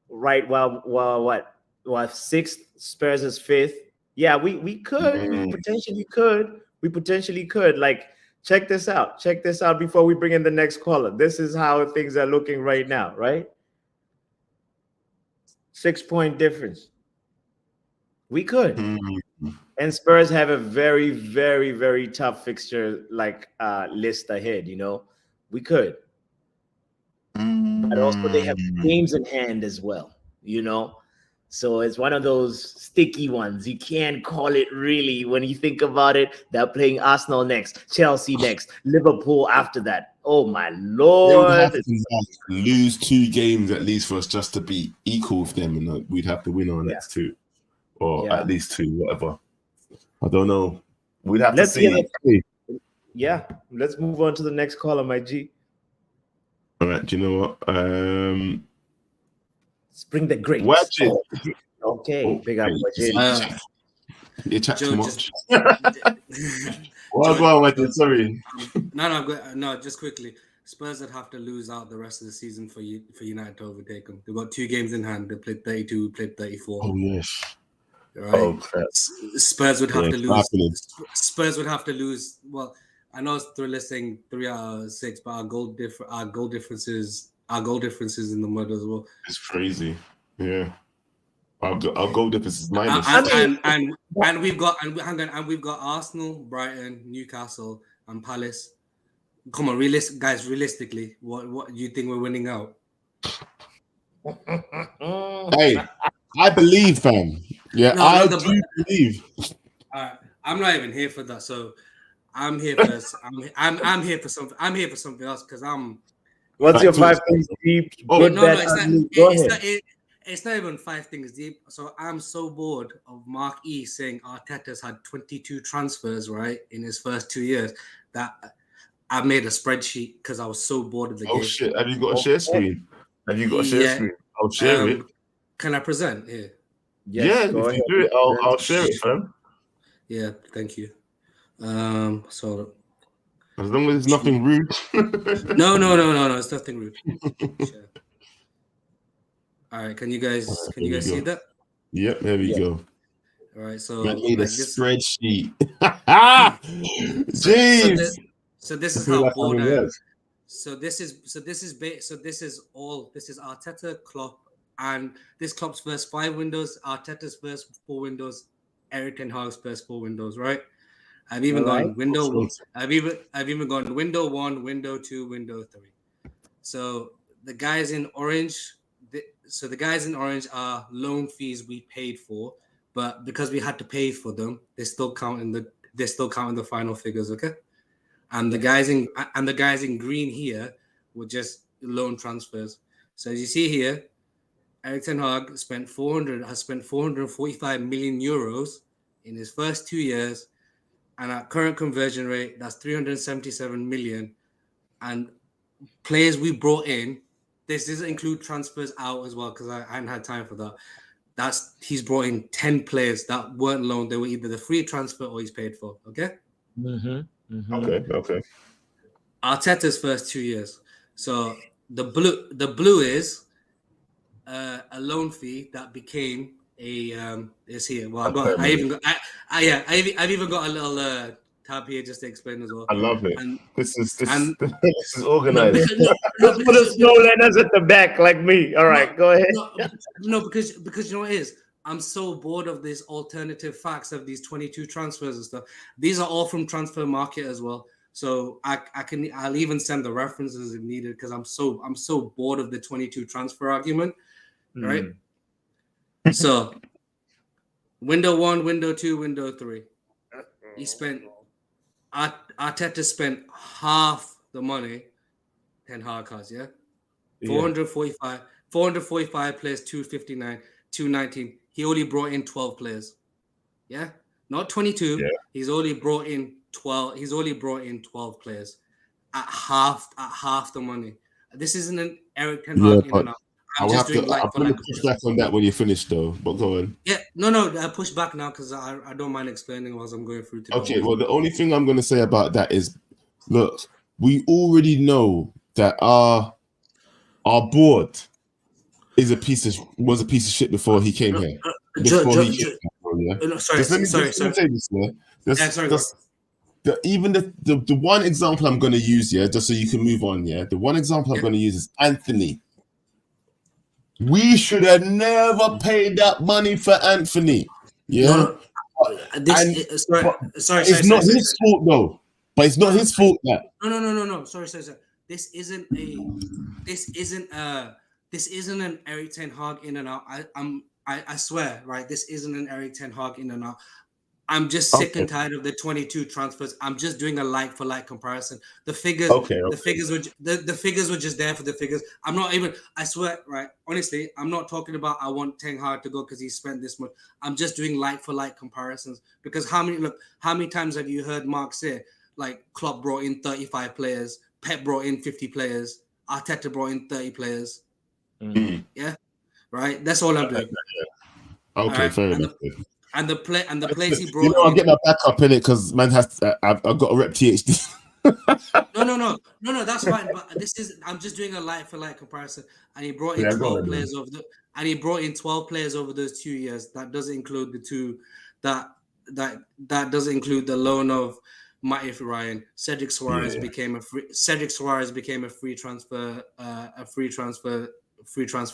right? Well, what 6th, Spurs is 5th. Yeah, we could. We potentially could. Like, check this out. Check this out before we bring in the next caller. This is how things are looking right now, right? 6-point difference. We could. And Spurs have a very, very, very tough fixture list ahead, you know. We could. But also they have games in hand as well, you know. So it's one of those sticky ones. You can't call it really when you think about it. They're playing Arsenal next, Chelsea next, Liverpool after that. Oh my Lord. They would have to lose 2 games at least for us just to be equal with them, and we'd have to win our next 2. Or at least 2, whatever. I don't know. We'd have to see. Yeah, let's move on to the next caller, my G. All right, do you know what? Let's bring the greats. Watch it. Okay, big up, Wajid. You chat too Joe, much. Well, go on, Wajid. Sorry. No, just quickly. Spurs would have to lose out the rest of the season for United to overtake them. They've got 2 games in hand. They played 32, played 34. Oh yes. Right? Oh crap. Spurs would have to lose. Happening. Spurs would have to lose. Well, I know it's they're listing 3 out of 6, but our goal differences in the mud as well. It's crazy. Yeah. Our goal difference is minus. And we've got Arsenal, Brighton, Newcastle, and Palace. Come on, realistically, what do you think we're winning out? Hey, I believe, fam. Yeah, I do believe. I'm not even here for that. So I'm here for I'm here for something. I'm here for something else because I'm. What's your 5 things deep? It's not even 5 things deep. So I'm so bored of Mark E saying Arteta's had 22 transfers right in his first 2 years that I made a spreadsheet because I was so bored of the game. Oh shit! Have you got a share screen? Screen? I'll share it. Can I present here? Yes, if you do it, I'll share it, fam. Yeah, thank you. So as long as it's nothing rude. No, it's nothing rude. Sure. All right, can you guys see that? Yep, there we go. All right, so I need a spreadsheet. Jeez. So this is how bored I am. So this is Arteta, Klopp, and this Klopp's first 5 windows, Arteta's first 4 windows, eriktenhag's first 4 windows, right? I've even gone window 1. I've even gone window 1, window 2, window 3. So the guys in orange, are loan fees we paid for, but because we had to pay for them, they still count in the final figures, okay? And the guys in green here were just loan transfers. So as you see here, Erik ten Hag has spent 445 million euros in his first 2 years, and at current conversion rate, that's 377 million. And players we brought in, this doesn't include transfers out as well because I hadn't had time for that. He's brought in 10 players that weren't loaned; they were either the free transfer or he's paid for. Okay. Mm-hmm. Okay. Arteta's first 2 years. So the blue is a loan fee that became a is here. Well, I've even got a little tab here just to explain as well. I love it. This is organized. Let's put a snow letters at the back like me. All right, go ahead. Because you know what it is. I'm so bored of these alternative facts of these 22 transfers and stuff. These are all from Transfer Market as well. So I'll even send the references if needed because I'm so bored of the 22 transfer argument. Right? So window 1, window 2, window 3. Arteta spent half the money Ten Hag has, yeah? 445 players, 259, 219. He only brought in 12 players. Yeah? Not 22. Yeah. He's only brought in 12. He's only brought in 12 players at half the money. This isn't an Erik ten Hag in and out. I'm going to push back on that when you finish though, but go on. Yeah, no, push back now because I don't mind explaining whilst I'm going through today. Okay, well, the only thing I'm going to say about that is, look, we already know that our board was a piece of shit before he came here. Even the one example I'm going to use, yeah, just so you can move on, yeah. The one example I'm going to use is Antony. We should have never paid that money for Antony. Yeah. It's not his fault though. But it's not his fault that. No. Sorry. This isn't an Erik ten Hag in and out. I swear, right? This isn't an Erik ten Hag in and out. I'm just sick and tired of the 22 transfers. I'm just doing a like for like comparison. The figures, the figures were just there for the figures. I'm not even. I swear, right? Honestly, I'm not talking about I want Ten Hag to go because he spent this much. I'm just doing like for like comparisons because how many times have you heard Mark say, like Klopp brought in 35 players, Pep brought in 50 players, Arteta brought in 30 players. Yeah, right. That's all I'm doing. Okay, right? fair and enough. The players he brought You know, I'm in. getting my back up in it because man has. I've got a rep THD. No, that's fine. But I'm just doing a like for like comparison. And he brought in 12 players and he brought in 12 players over those 2 years. That doesn't include the two that doesn't include the loan of Matty Ryan. Cedric Suarez became a free transfer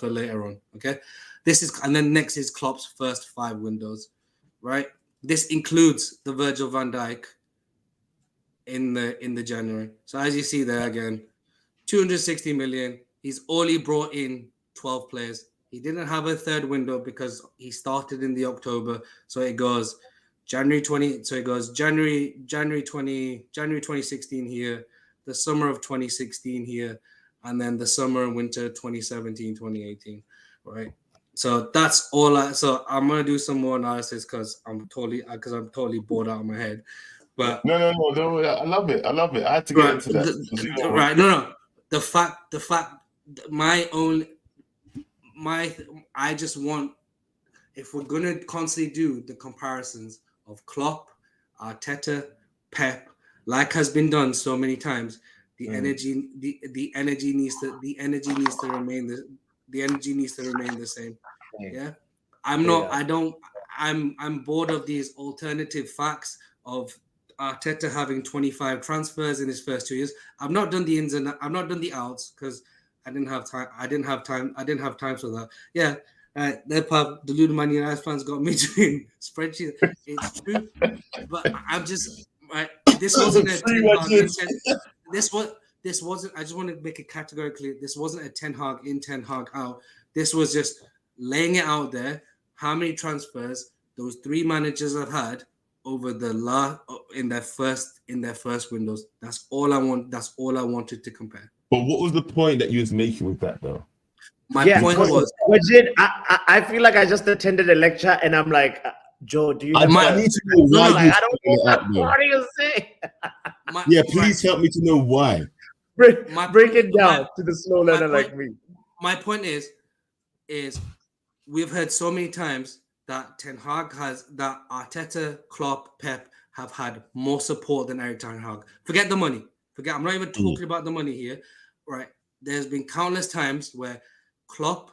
later on. Okay. And then next is Klopp's first 5 windows, right? This includes the Virgil van Dijk in the January. So as you see there again, 260 million. He's only brought in 12 players. He didn't have a third window because he started in the October. So it goes January 2016 here, the summer of 2016 here, and then the summer and winter 2017, 2018, right? So that's all. So I'm gonna do some more analysis because I'm totally bored out of my head. But no, I love it. I had to get into that. Right. No. The fact. I just want, if we're gonna constantly do the comparisons of Klopp, Arteta, Pep, like has been done so many times, the energy needs to remain the same. Yeah. I'm bored of these alternative facts of Arteta having 25 transfers in his first 2 years. I've not done the ins and I've not done the outs because I didn't have time for that. Yeah, the deluded Man United fans got me doing spreadsheets. It's true, but I'm just this wasn't a Ten Hag. This wasn't. I just want to make it categorically. This wasn't a Ten Hag in, Ten Hag out. This was just laying it out there. How many transfers those 3 managers have had over the in their first windows. That's all I want. That's all I wanted to compare. But what was the point that you was making with that, though? My point was, I feel like I just attended a lecture and I'm like, Joe, do you? I need to know why. I don't know what you say. Please help me to know why. Break it down to the slow learner like me. My point is we've heard so many times that Ten Hag that Arteta, Klopp, Pep have had more support than Erik Ten Hag. Forget the money. I'm not even talking about the money here, right? There's been countless times where Klopp,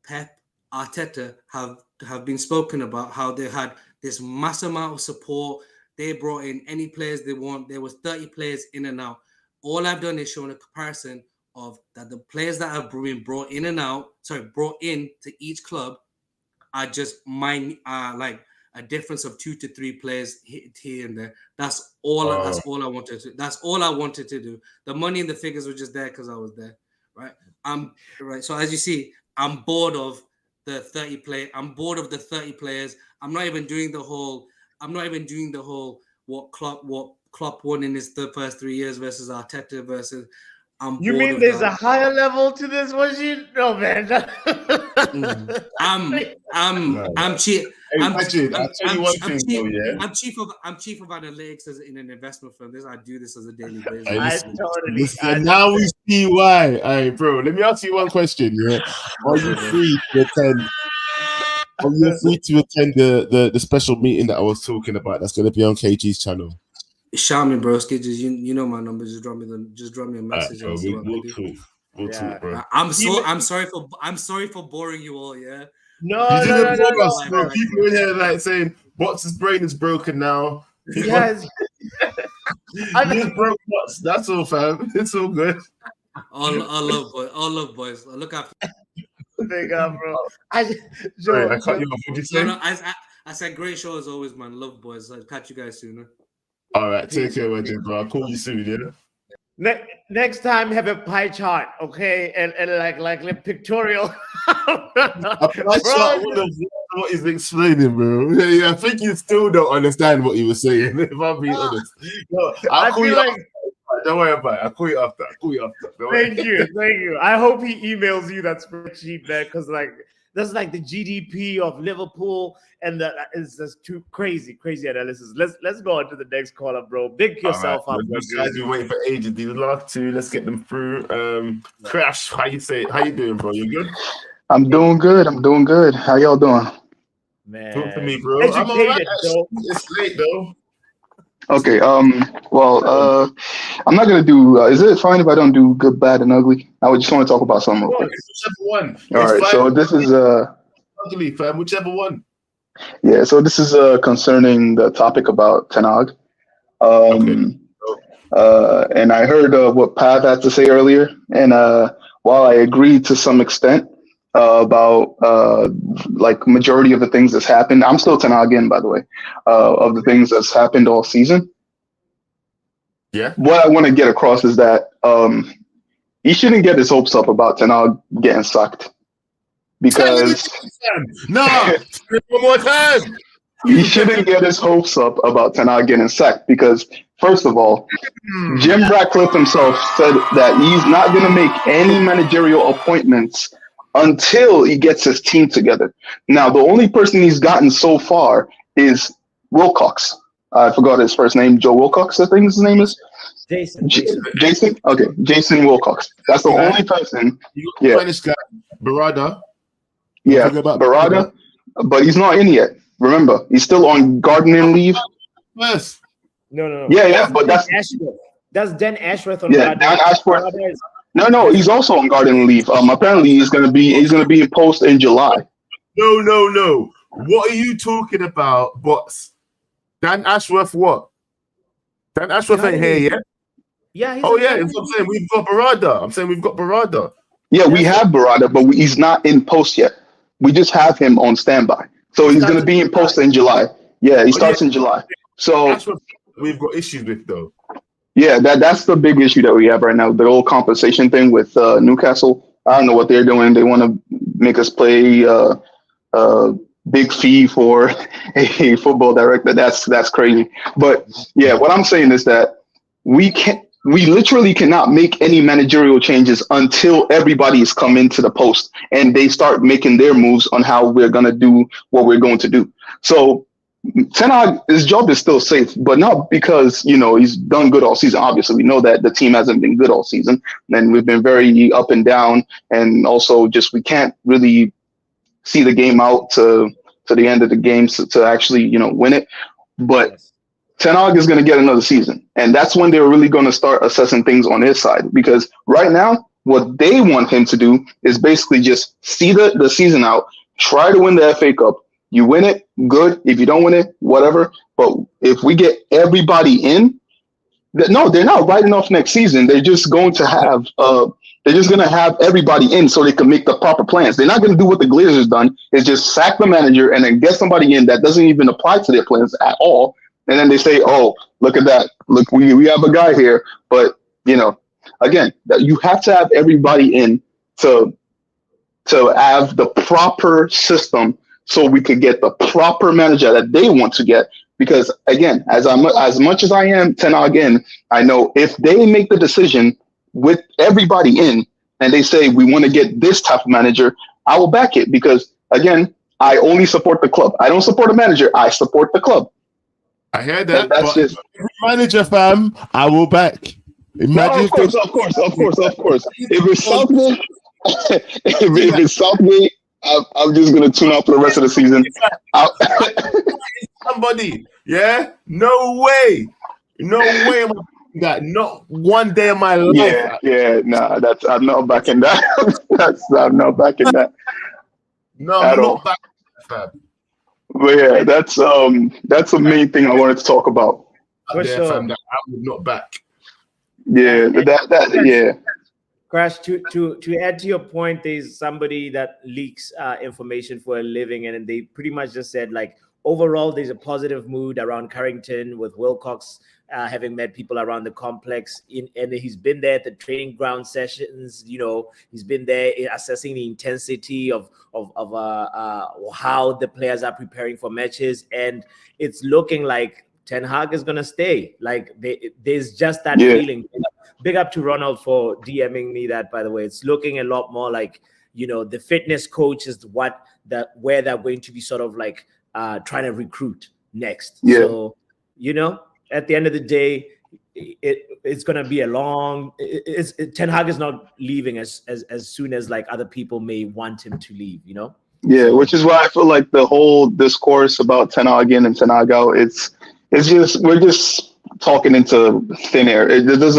Pep, Arteta have been spoken about how they had this mass amount of support. They brought in any players they want. There was 30 players in and out. All I've done is shown a comparison of that the players that have been brought in to each club are just like a difference of 2 to 3 players here and there. That's all I wanted to. That's all I wanted to do. The money and the figures were just there because I was there, right? Right. So as you see, I'm bored of the 30 play. I'm bored of the 30 players. I'm not even doing the whole what Klopp won in his first 3 years versus Arteta versus. You mean there's a higher level to this? What you know, man? I'm chief. I'll tell you one thing, though, yeah. I'm chief of analytics in an investment firm. I do this as a daily basis. Now we see why. All right, bro. Let me ask you one question. Yeah, are you free to attend? The special meeting that I was talking about? That's going to be on KG's channel. Shout me, bro. You know my number. Just drop me a message. We'll talk, bro. I'm sorry for boring you all. Yeah. No. Bro. People in here like saying Bots' brain is broken now. Yes. He's broke Bots. That's all, fam. It's all good. All love boys. Look after. Big up, bro. I cut you off. What did you say? No, I said great show as always, man. Love boys. I'll catch you guys soon. All right, take care, legend, bro. I'll call you soon, yeah. Next time, have a pie chart, okay, and like a pictorial. A pie chart what he's explaining, bro. Yeah, I think you still don't understand what he was saying. If I'm being honest, no, I'll call you after. Don't worry about it. I'll call you after. Thank you. I hope he emails you that spreadsheet, man, because That's like the GDP of Liverpool, and that is just too crazy analysis. Let's go on to the next caller, bro. Big yourself up. Those guys been waiting for ages. These last two, let's get them through. Crash, how you doing, bro? You good? I'm doing good. How y'all doing? Man, talk to me, bro. educated, I'm all right. bro. It's late though. Okay. Well, I'm not gonna do. Is it fine if I don't do good, bad, and ugly? I would just want to talk about something real quick. Whichever one. All right. So this is ugly, fam. Whichever one. Yeah. So this is concerning the topic about Ten Hag. And I heard what Pav had to say earlier, and while I agreed to some extent about like majority of the things that's happened, I'm still Ten Hag in, by the way, of the things that's happened all season. Yeah. What I want to get across is that he shouldn't get his hopes up about Ten Hag getting sacked, because one more time. he shouldn't get his hopes up about Ten Hag getting sacked, because first of all, Jim Ratcliffe himself said that he's not going to make any managerial appointments until he gets his team together. Now, the only person he's gotten so far is Wilcox. I forgot his first name. Joe Wilcox, I think his name is. Jason? Okay, Jason Wilcox. That's the only person. Yeah. Spanish guy, Barada. Yeah, Barada. But he's not in yet. Remember, he's still on gardening leave. Yes. No. Yeah, but that's Ashworth. That's Dan Ashworth on Dan Ashworth. No, he's also on garden leave. Apparently he's gonna be in post in July. No. What are you talking about, bots? Dan Ashworth, what? Dan Ashworth ain't here yet. Yeah. I'm saying we've got Barada. Yeah, we have Barada, but he's not in post yet. We just have him on standby. So he's gonna be in post in July. Yeah, he starts in July. So that's what we've got issues with, though. Yeah, that's the big issue that we have right now. The whole compensation thing with Newcastle. I don't know what they're doing. They want to make us play big fee for a football director. That's crazy. But yeah, what I'm saying is that we literally cannot make any managerial changes until everybody has come into the post and they start making their moves on how we're going to do what we're going to do. So Ten Hag, his job is still safe, but not because, he's done good all season. Obviously, we know that the team hasn't been good all season, and we've been very up and down, and also just we can't really see the game out to the end of the game to actually, win it. But Ten Hag is going to get another season, and that's when they're really going to start assessing things on his side, because right now, what they want him to do is basically just see the season out, try to win the FA Cup. You win it, good. If you don't win it, whatever. But if we get everybody in, no, they're not writing off next season. They're just going to have everybody in so they can make the proper plans. They're not going to do what the Glazers done, is just sack the manager and then get somebody in that doesn't even apply to their plans at all. And then they say, "Oh, look at that! Look, we have a guy here." But again, you have to have everybody in to have the proper system, so we could get the proper manager that they want to get. Because again, as much as I am Ten Hag in, I know if they make the decision with everybody in and they say we want to get this type of manager, I will back it. Because again, I only support the club. I don't support a manager. I support the club. I heard that. That's just manager, fam. I will back. Imagine of course. If it's Southgate, if it's Southgate, I'm just gonna tune out for the rest of the season. Somebody, yeah, no way. That not one day of my life. Nah, I'm not backing that. I'm not backing that. No, I'm not backing that. But yeah, that's the main thing I wanted to talk about. For sure. Fam, that I would not back. Yeah, yeah. Crash, to add to your point, there's somebody that leaks information for a living, and they pretty much just said, like, overall, there's a positive mood around Carrington with Wilcox having met people around the complex, and he's been there at the training ground sessions. He's been there assessing the intensity of how the players are preparing for matches, and it's looking like Ten Hag is gonna stay. Like there's just that feeling. Big up to Ronald for DMing me that, by the way. It's looking a lot more like the fitness coach is where they're going to be sort of like trying to recruit next. Yeah. So, at the end of the day, it's going to be a long. Ten Hag is not leaving as soon as like other people may want him to leave. Yeah, which is why I feel like the whole discourse about Ten Hag in and Ten Hag out, it's just we're just talking into thin air. It does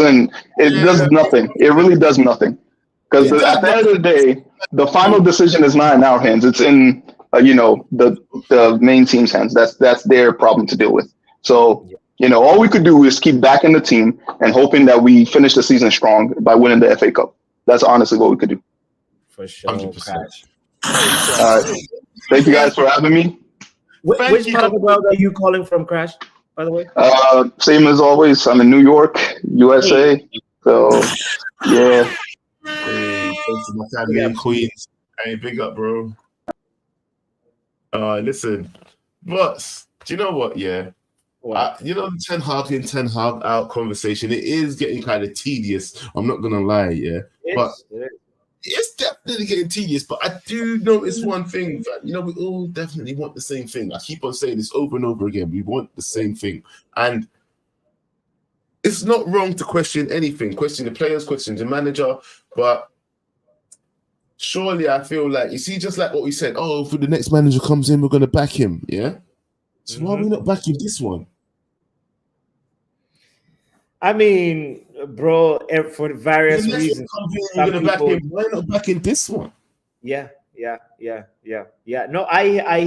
nothing. It really does nothing. Because at the end of the day, the final decision is not in our hands. It's in the main team's hands. That's their problem to deal with. So all we could do is keep backing the team and hoping that we finish the season strong by winning the FA Cup. That's honestly what we could do. For sure. 100%. Thank you guys for having me. Which part of the world are you calling from, Crash, by the way? Same as always. I'm in New York, USA. So, yeah. Hey, thanks to my family in Queens. Hey, big up, bro. Listen, boss, do you know what? Yeah. The Ten Hag in, Ten Hag out conversation, it is getting kind of tedious. I'm not going to lie, yeah. It's definitely getting tedious, but I do notice one thing that, we all definitely want the same thing. I keep on saying this over and over again. We want the same thing. And it's not wrong to question anything, question the players, question the manager, but surely I feel like, you see, just like what we said, if the next manager comes in, we're going to back him, yeah? So why are we not backing this one? I mean, bro, for various reasons. We're going to back him. Why not backing this one? Yeah. No, I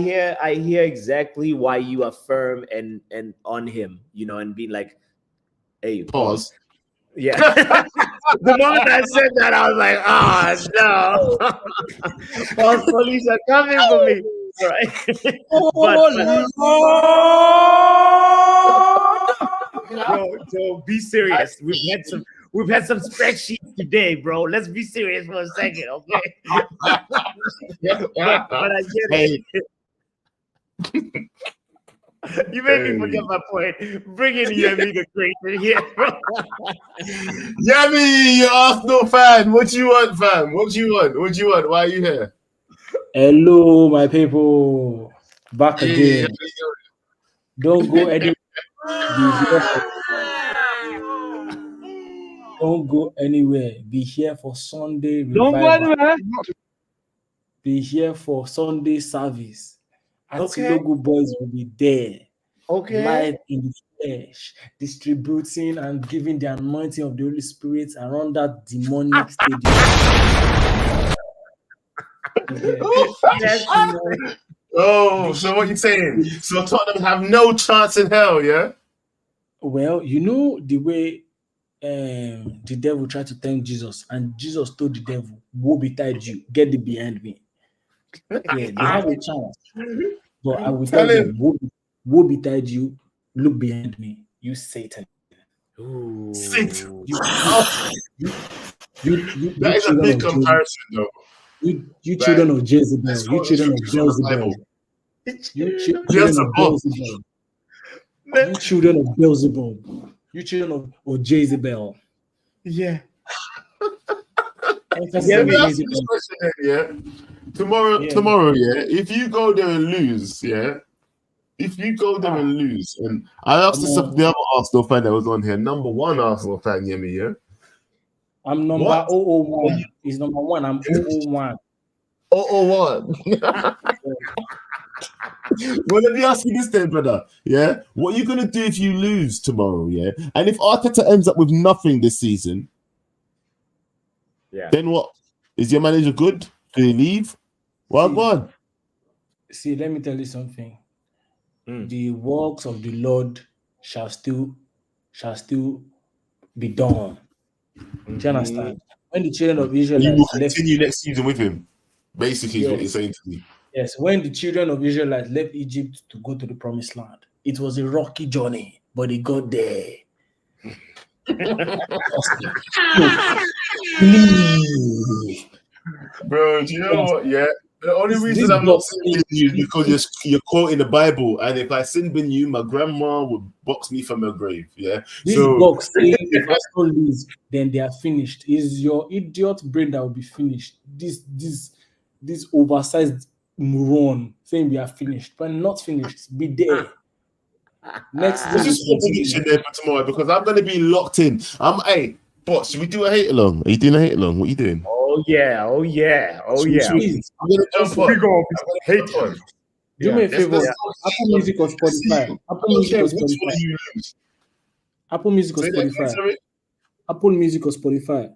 hear exactly why you are firm and on him, and being like, hey, pause. Yeah. The moment I said that, I was like, no. All police are coming for me. Right. Bro, be serious. We've had some spreadsheets today, bro. Let's be serious for a second, okay? but I get it. You made me forget my point. Bring in Yemi the creator here, bro. Yemi, you Arsenal fan. What you want, fam? What you want? Why are you here? Hello, my people. Back again. Don't go anywhere. Don't go anywhere. Be here for Sunday revival. Don't go anywhere. Be here for Sunday service. Logo boys will be there. Live in the flesh, distributing and giving the anointing of the Holy Spirit around that demonic stadium. So what you saying? So Tottenham have no chance in hell, yeah? Well, the way the devil tried to tempt Jesus, and Jesus told the devil, "Woe betide you, get thee behind me." Yeah, they have a chance. But I will tell you, woe betide you, look behind me, you Satan. Ooh. Satan. That is a big comparison, though. You children of Jezebel. You children of Beelzebub. You children of Beelzebub. You children of Beelzebub. You children of Jezebel. Yeah. Yeah. Tomorrow, yeah. If you go there and lose, yeah. And I asked the other Arsenal fan that was on here, number one Arsenal fan, Yemi, yeah. I'm number 001. He's number one. I'm 001. 001. Well, let me ask you this then, brother. Yeah, what are you gonna do if you lose tomorrow? Yeah, and if Arteta ends up with nothing this season, then what? Is your manager good? Do he leave? What? See, let me tell you something. The works of the Lord shall still be done. Do you understand? When the children of Israel you will continue next season with him. Basically, is what you're saying to me. Yes, when the children of Israel left Egypt to go to the promised land, it was a rocky journey, but they got there. Bro, do you know what? Yeah. The only reason I'm not saying you is because you're quoting the Bible, and if I sin bin you, my grandma would box me from her grave. Yeah. This box saying if Arsenal lose, then they are finished. Is your idiot brain that will be finished? This this oversized moron saying we are finished. We're not finished. Be there. Next Let's just put a prediction there for tomorrow because I'm gonna be locked in. Hey, boss, should we do a hate along? Are you doing a hate along? What are you doing? Oh yeah. I'm gonna jump on. Hate on. Do me a favor. Apple Music or Spotify. Apple Music or Spotify. Apple Music or Spotify. Apple Music or Spotify.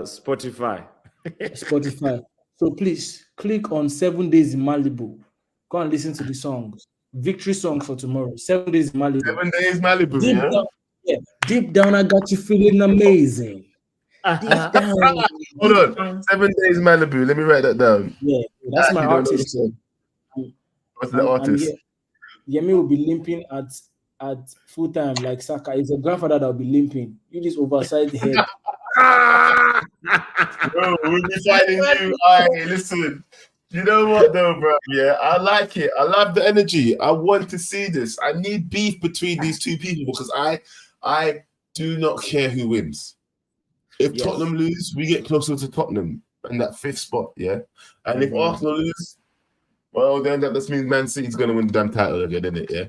Spotify. Spotify. So please click on 7 Days in Malibu. Go and listen to the songs. Victory song for tomorrow. 7 Days in Malibu. 7 Days Malibu. Deep down, deep down, I got you feeling amazing. Deep down. Hold on. 7 Days Malibu. Let me write that down. Yeah, that's my artist. What's the artist? Yemi will be limping at full time like Saka. It's a grandfather that will be limping. You just oversized head. Bro, we'll be finding you. Hey, listen. You know what though, bro? Yeah, I like it. I love the energy. I want to see this. I need beef between these two people because I do not care who wins. If Tottenham lose, we get closer to Tottenham in that 5th spot, yeah? And if Arsenal lose, well, then that just means Man City's going to win the damn title again, isn't it, yeah?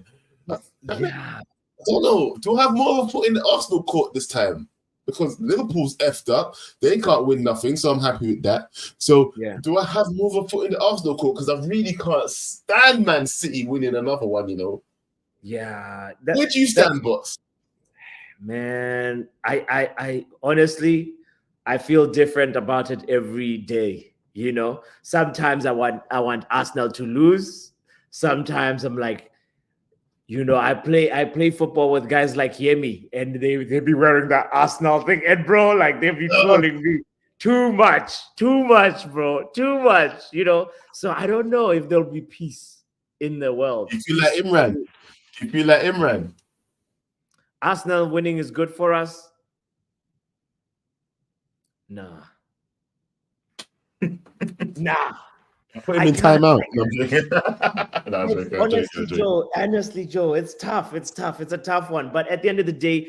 I don't know. Do I have more of a foot in the Arsenal court this time? Because Liverpool's effed up. They can't win nothing, so I'm happy with that. So do I have more of a foot in the Arsenal court? Because I really can't stand Man City winning another one, you know? Yeah. Where do you stand, boss? Man, I honestly, I feel different about it every day. You know, sometimes I want Arsenal to lose. Sometimes I'm like, you know, I play football with guys like Yemi, and they be wearing that Arsenal thing, and bro, like they be trolling me too much, bro, too much. You know, so I don't know if there'll be peace in the world. You feel like Imran? Arsenal winning is good for us? Nah. Nah. Put him in timeout. No, I'm joking. Honestly, Joe, it's tough. It's a tough one. But at the end of the day,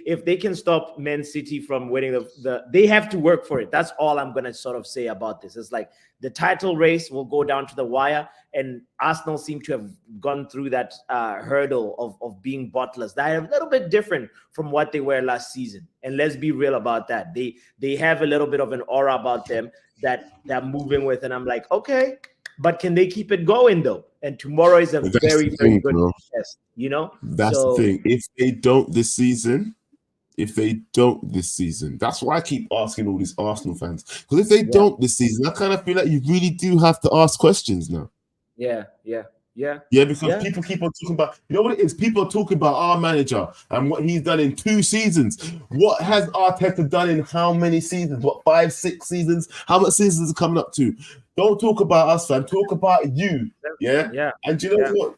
if they can stop Man City from winning they have to work for it. That's all I'm gonna sort of say about this. It's like the title race will go down to the wire, and Arsenal seem to have gone through that hurdle of being bottlers. That are a little bit different from what they were last season. And let's be real about that. They have a little bit of an aura about them that they're moving with, and I'm like, okay, but can they keep it going though? And tomorrow is a very good test, you know. That's the thing. If they don't this season, that's why I keep asking all these Arsenal fans. Because if they don't this season, I kind of feel like you really do have to ask questions now. Yeah. Because people keep on talking about, you know what it is? People are talking about our manager and what he's done in 2 seasons. What has Arteta done in how many seasons? What, 5, 6 seasons? How much seasons are coming up to? Don't talk about us, fam. Talk about you. Yeah. And do you know what?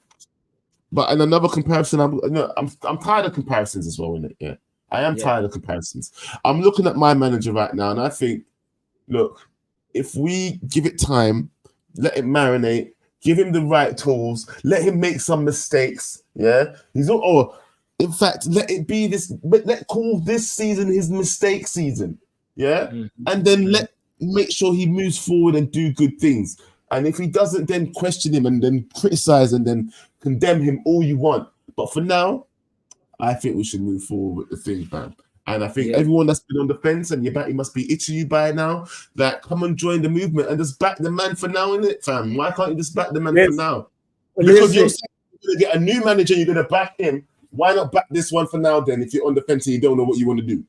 But in another comparison, I'm tired of comparisons as well, innit? Yeah. I am tired of comparisons. I'm looking at my manager right now, and I think, look, if we give it time, let it marinate, give him the right tools, let him make some mistakes. Yeah, he's not. Or, in fact, let it be this. Let's call this season his mistake season. Yeah, and then make sure he moves forward and do good things. And if he doesn't, then question him and then criticize and then condemn him all you want. But for now, I think we should move forward with the thing, fam. And I think everyone that's been on the fence and he must be itching you by now, that come and join the movement and just back the man for now, innit, fam? Why can't you just back the man for now? Because you're saying you're going to get a new manager, you're going to back him. Why not back this one for now then if you're on the fence and you don't know what you want to do?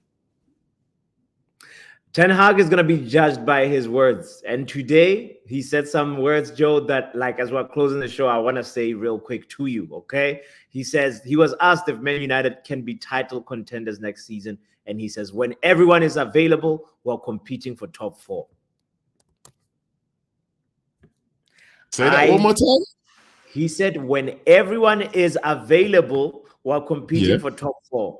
Ten Hag is going to be judged by his words. And today, he said some words, Joe, that, like, as we're closing the show, I want to say real quick to you, okay? He says, he was asked if Man United can be title contenders next season. And he says, when everyone is available, we're competing for top 4. Say that one more time. He said, when everyone is available, we're competing for top 4.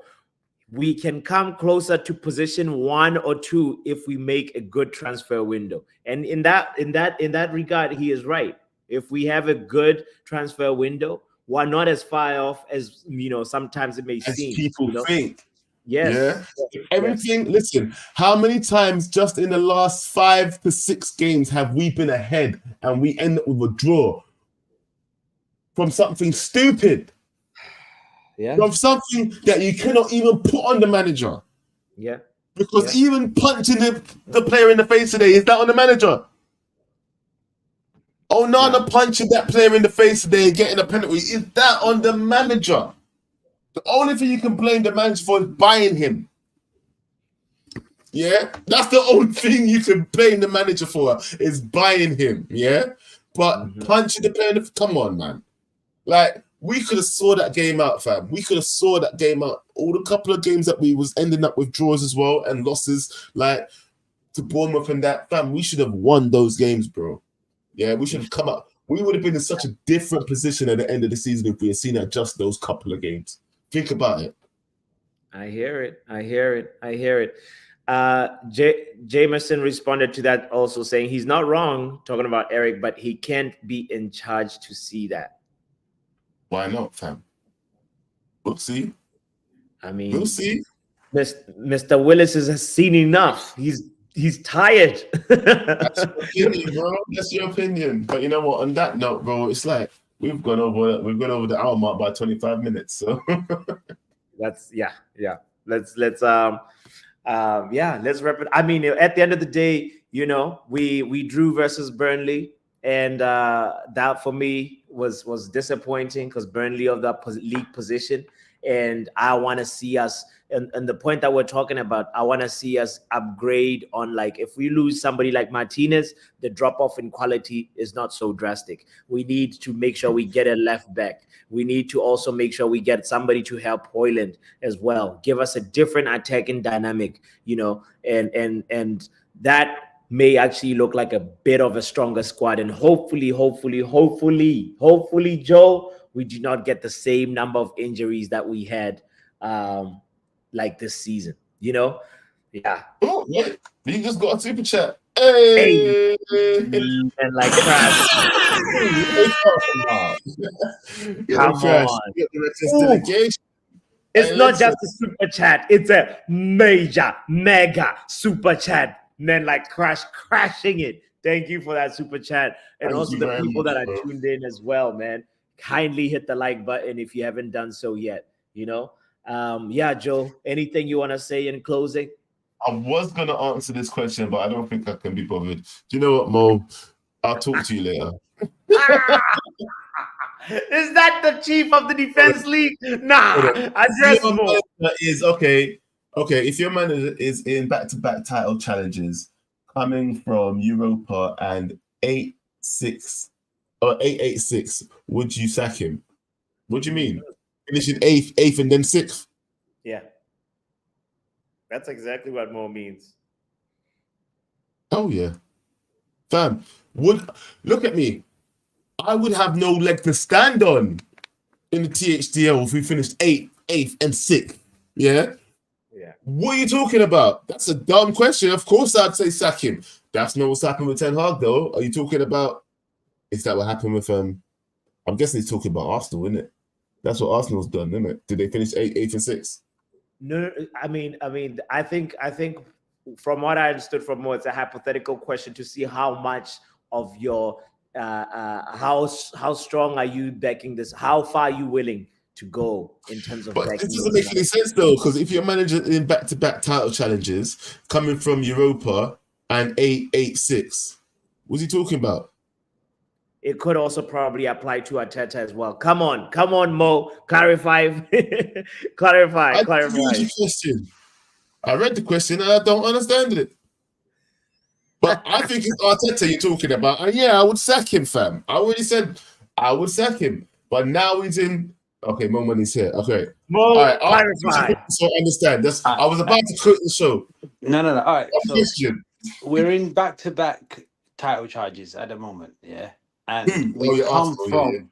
We can come closer to position 1 or 2 if we make a good transfer window. And in that regard, he is right. If we have a good transfer window, we're not as far off as sometimes it may seem. People think. Yes. Yeah. Everything. Listen, how many times just in the last 5 to 6 games have we been ahead and we end up with a draw from something stupid? Yeah. From something that you cannot even put on the manager. Yeah. Because even punching the player in the face today, is that on the manager? Onana punching that player in the face today and getting a penalty, is that on the manager? The only thing you can blame the manager for is buying him. Yeah, that's the only thing you can blame the manager for is buying him. Yeah, but punching the player in the come on, man. Like, we could have saw that game out, fam. We could have saw that game out. All the couple of games that we was ending up with draws as well and losses, like to Bournemouth and that, fam. We should have won those games, bro. Yeah, we should have come up. We would have been in such a different position at the end of the season if we had seen just those couple of games. Think about it. I hear it. Jameson responded to that also saying he's not wrong talking about Erik, but he can't be in charge to see that. Why not, fam? We'll see. I mean, we'll see. Mr. Willis has seen enough. He's tired. That's your opinion, bro. That's your opinion. But you know what? On that note, bro, it's like we've gone over the hour mark by 25 minutes. So that's Let's wrap it. I mean, at the end of the day, you know, we drew versus Burnley, and that for me was disappointing because Burnley of the league position, and I want to see us. And the point that we're talking about, I want to see us upgrade on, like, if we lose somebody like Martinez, the drop-off in quality is not so drastic. We need to make sure we get a left back. We need to also make sure we get somebody to help Haaland as well. Give us a different attacking dynamic, you know, and that may actually look like a bit of a stronger squad. And hopefully, Joe, we do not get the same number of injuries that we had like this season, you know? Yeah. Oh, yeah. You just got a super chat. Hey. And like that. Come on. It's not just a super chat, it's a mega super chat. And then like crashing it. Thank you for that super chat. And also the people that are tuned in as well, man. Kindly hit the like button if you haven't done so yet, you know? Yeah, Joe, anything you want to say in closing? I was going to answer this question, but I don't think I can be bothered. Do you know what, Mo? I'll talk to you later. Is that the chief of the defense league? Nah, address Mo. Is okay. If your manager is in back-to-back title challenges, coming from Europa and 8-6 or 8-8-6, would you sack him? What do you mean? Finishing eighth, and then 6th. Yeah, that's exactly what Mo means. Oh yeah, fam. Look at me. I would have no leg to stand on in the THDL if we finished 8th, and 6th. Yeah. Yeah. What are you talking about? That's a dumb question. Of course, I'd say sack him. That's not what's happened with Ten Hag, though. Are you talking about? Is that what happened with I'm guessing he's talking about Arsenal, isn't it? That's what Arsenal's done, isn't it? Did they finish 8th and 6th? No, I mean, I think from what I understood from Mo, it's a hypothetical question to see how much of your how strong are you backing this? How far are you willing to go in terms of? But this doesn't make any sense though, because if you're managing in back-to-back title challenges, coming from Europa and 8-8-6, what's he talking about? It could also probably apply to Arteta as well. Come on, Mo. Clarify. clarify. I read the question. I read the question and I don't understand it. But I think it's Arteta you're talking about. And yeah, I would sack him, fam. I already said I would sack him. But now he's in. Okay, Mo when he's here. Okay. Mo, all right, clarify. So I understand. I was about to quit the show. No. All right. So question. We're in back-to-back title charges at the moment, yeah. And we've come from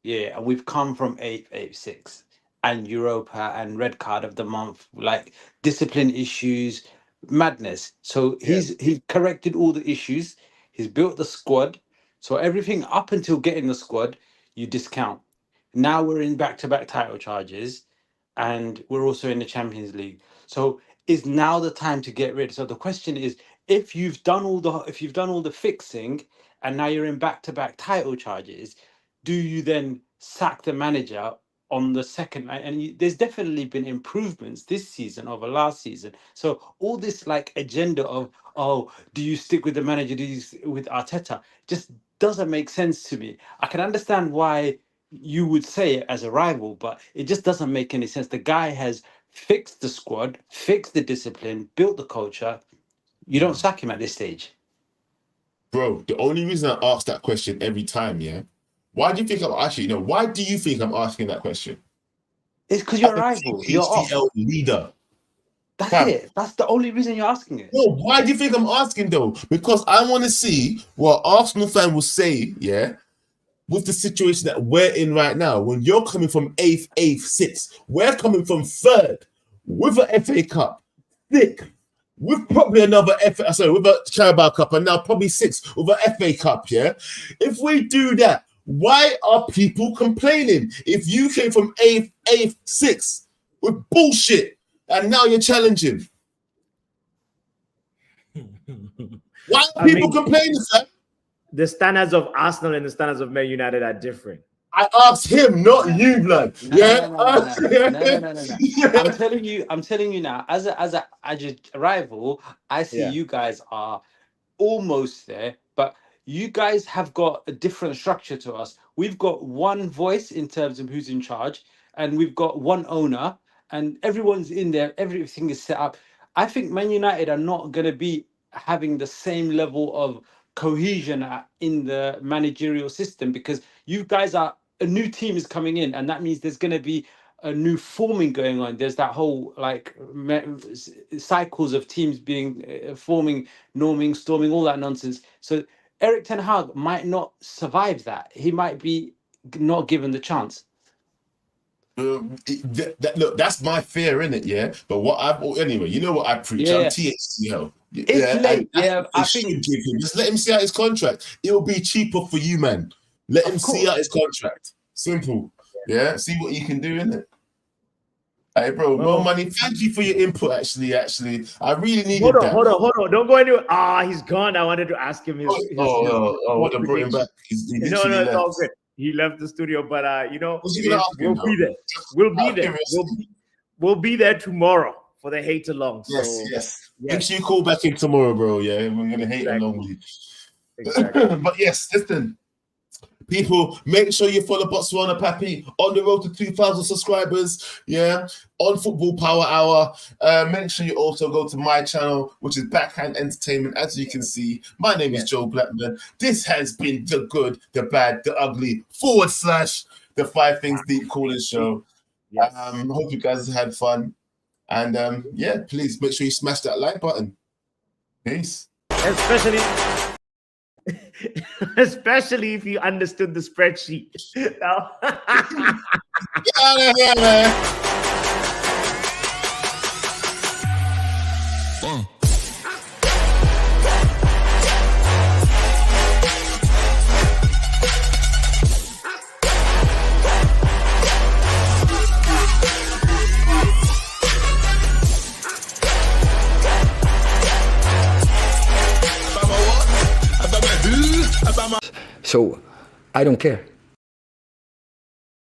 and we've come from 8-8-6 and Europa and red card of the month, like discipline issues, madness. So he corrected all the issues. He's built the squad. So everything up until getting the squad, you discount. Now we're in back-to-back title charges, and we're also in the Champions League. So is now the time to get rid? So the question is, if you've done all the fixing, and now you're in back-to-back title charges, do you then sack the manager on the second? And there's definitely been improvements this season over last season. So all this like agenda of, oh, do you stick with the manager? Do you with Arteta? Just doesn't make sense to me. I can understand why you would say it as a rival, but it just doesn't make any sense. The guy has fixed the squad, fixed the discipline, built the culture. You don't sack him at this stage. Bro, the only reason I ask that question every time, yeah? Why do you think I'm why do you think I'm asking that question? It's because you're a rival. You're off. HCL leader. That's it. That's the only reason you're asking it. No, why do you think I'm asking though? Because I want to see what Arsenal fan will say, yeah, with the situation that we're in right now. When you're coming from 8th, 6th, we're coming from 3rd with an FA Cup, 6th, with probably another with a Carabao Cup, and now probably 6th with an FA Cup, yeah? If we do that, why are people complaining? If you came from 8th, 6th with bullshit, and now you're challenging. Why are people complaining, sir? The standards of Arsenal and the standards of Man United are different. I asked him, not you, blood. No. I'm telling you now, as a rival, I see you guys are almost there, but you guys have got a different structure to us. We've got one voice in terms of who's in charge, and we've got one owner, and everyone's in there. Everything is set up. I think Man United are not going to be having the same level of cohesion in the managerial system, because you guys are a new team is coming in, and that means there's going to be a new forming going on. There's that whole like cycles of teams being forming, norming, storming, all that nonsense. So eriktenhag might not survive that. He might be not given the chance. Look, that's my fear, innit? Yeah, but anyway, you know what I preach. I'm THCL. It's late. I think give him. Just let him see out his contract. It'll be cheaper for you, man. Let him see out his contract. Simple. Yeah, see what you can do, innit? Hey, bro, more money. Thank you for your input. Actually, I really needed that. Hold on. Don't go anywhere. He's gone. I wanted to ask him. What I brought him back? No, it's all good. He left the studio, but we'll be there. We'll be there tomorrow for the hate along. So, yes. Make sure you call back in tomorrow, bro. Yeah, we're gonna hate along with you. Exactly. But yes, listen, people, make sure you follow botswanapapi on the road to 2,000 subscribers. Yeah, on Football Power Hour. Make sure you also go to my channel, which is Backhand Entertainment. As you can see, my name is Joe Blackman. This has been the good, the bad, the ugly / the 5 Things Deep Calling Show. Yes. Hope you guys had fun, and please make sure you smash that like button. Peace. Especially if you understood the spreadsheet. Yeah, man. So I don't care.